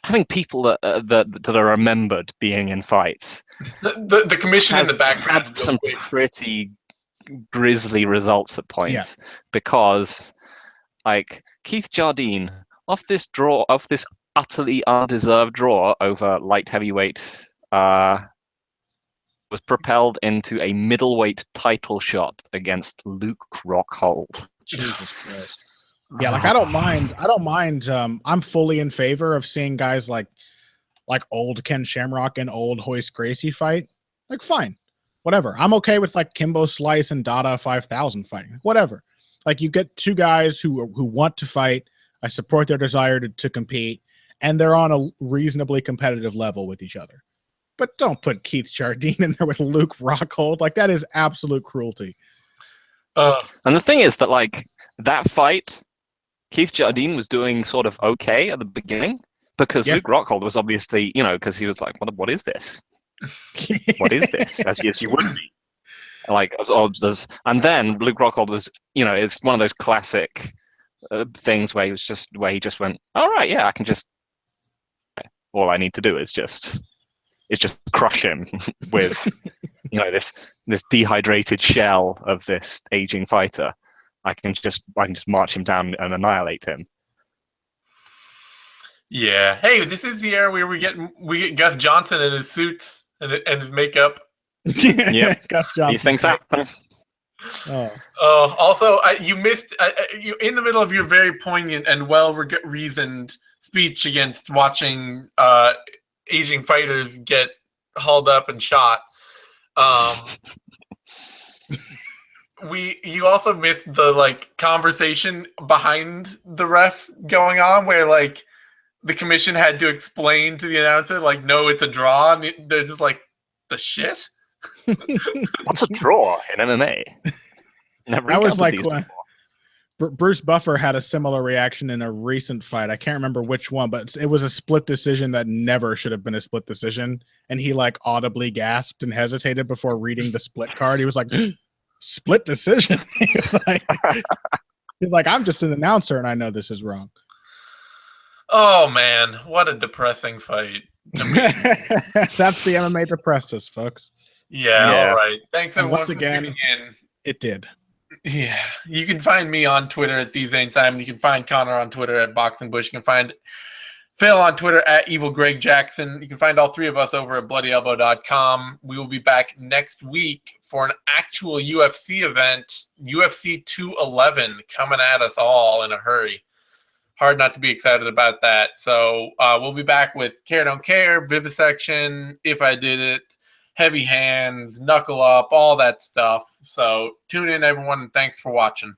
having people that are remembered being in fights. The commission in the background had some pretty grisly results at points, because, like, Keith Jardine off this utterly undeserved draw over light heavyweight was propelled into a middleweight title shot against Luke Rockhold. Jesus Christ. Yeah, like, I don't mind. I'm fully in favor of seeing guys like old Ken Shamrock and old Hoist Gracie fight. Like, fine. Whatever. I'm okay with, like, Kimbo Slice and Dada 5000 fighting. Whatever. Like, you get two guys who want to fight. I support their desire to compete, and they're on a reasonably competitive level with each other. But don't put Keith Jardine in there with Luke Rockhold. Like, that is absolute cruelty. And the thing is that, like, that fight, Keith Jardine was doing sort of okay at the beginning, because Luke Rockhold was obviously, because he was like, what is this? What is this? As you would be. Like, and then Luke Rockhold was, it's one of those classic things where he just went, all right, yeah, I can just, all I need to do is just crush him with, this dehydrated shell of this aging fighter. I can just march him down and annihilate him. Yeah. Hey, this is the era where we get Gus Johnson in his suits and his makeup. Yeah, Gus Johnson. These things happen. Also, you missed you in the middle of your very poignant and well-reasoned speech against watching aging fighters get hauled up and shot. You also missed the, like, conversation behind the ref going on, where, like, the commission had to explain to the announcer, like, no, it's a draw, and they're just like, the shit? What's a draw in MMA? That was like Bruce Buffer had a similar reaction in a recent fight. I can't remember which one, but it was a split decision that never should have been a split decision, and he, like, audibly gasped and hesitated before reading the split card. He was like, split decision? He's like, I'm just an announcer and I know this is wrong. Oh, man, what a depressing fight. That's the MMA depressed us, folks. Yeah, all right. Thanks, everyone, once again, for tuning in. It did. Yeah. You can find me on Twitter at @TheZaneSimon. You can find Connor on Twitter at BoxingBush. You can find Phil on Twitter at @EvilGregJackson. You can find all three of us over at BloodyElbow.com. We will be back next week for an actual UFC event, UFC 211, coming at us all in a hurry. hard not to be excited about that. So we'll be back with Care Don't Care, Vivisection, If I Did It, Heavy Hands, Knuckle Up, all that stuff. So tune in, everyone, and thanks for watching.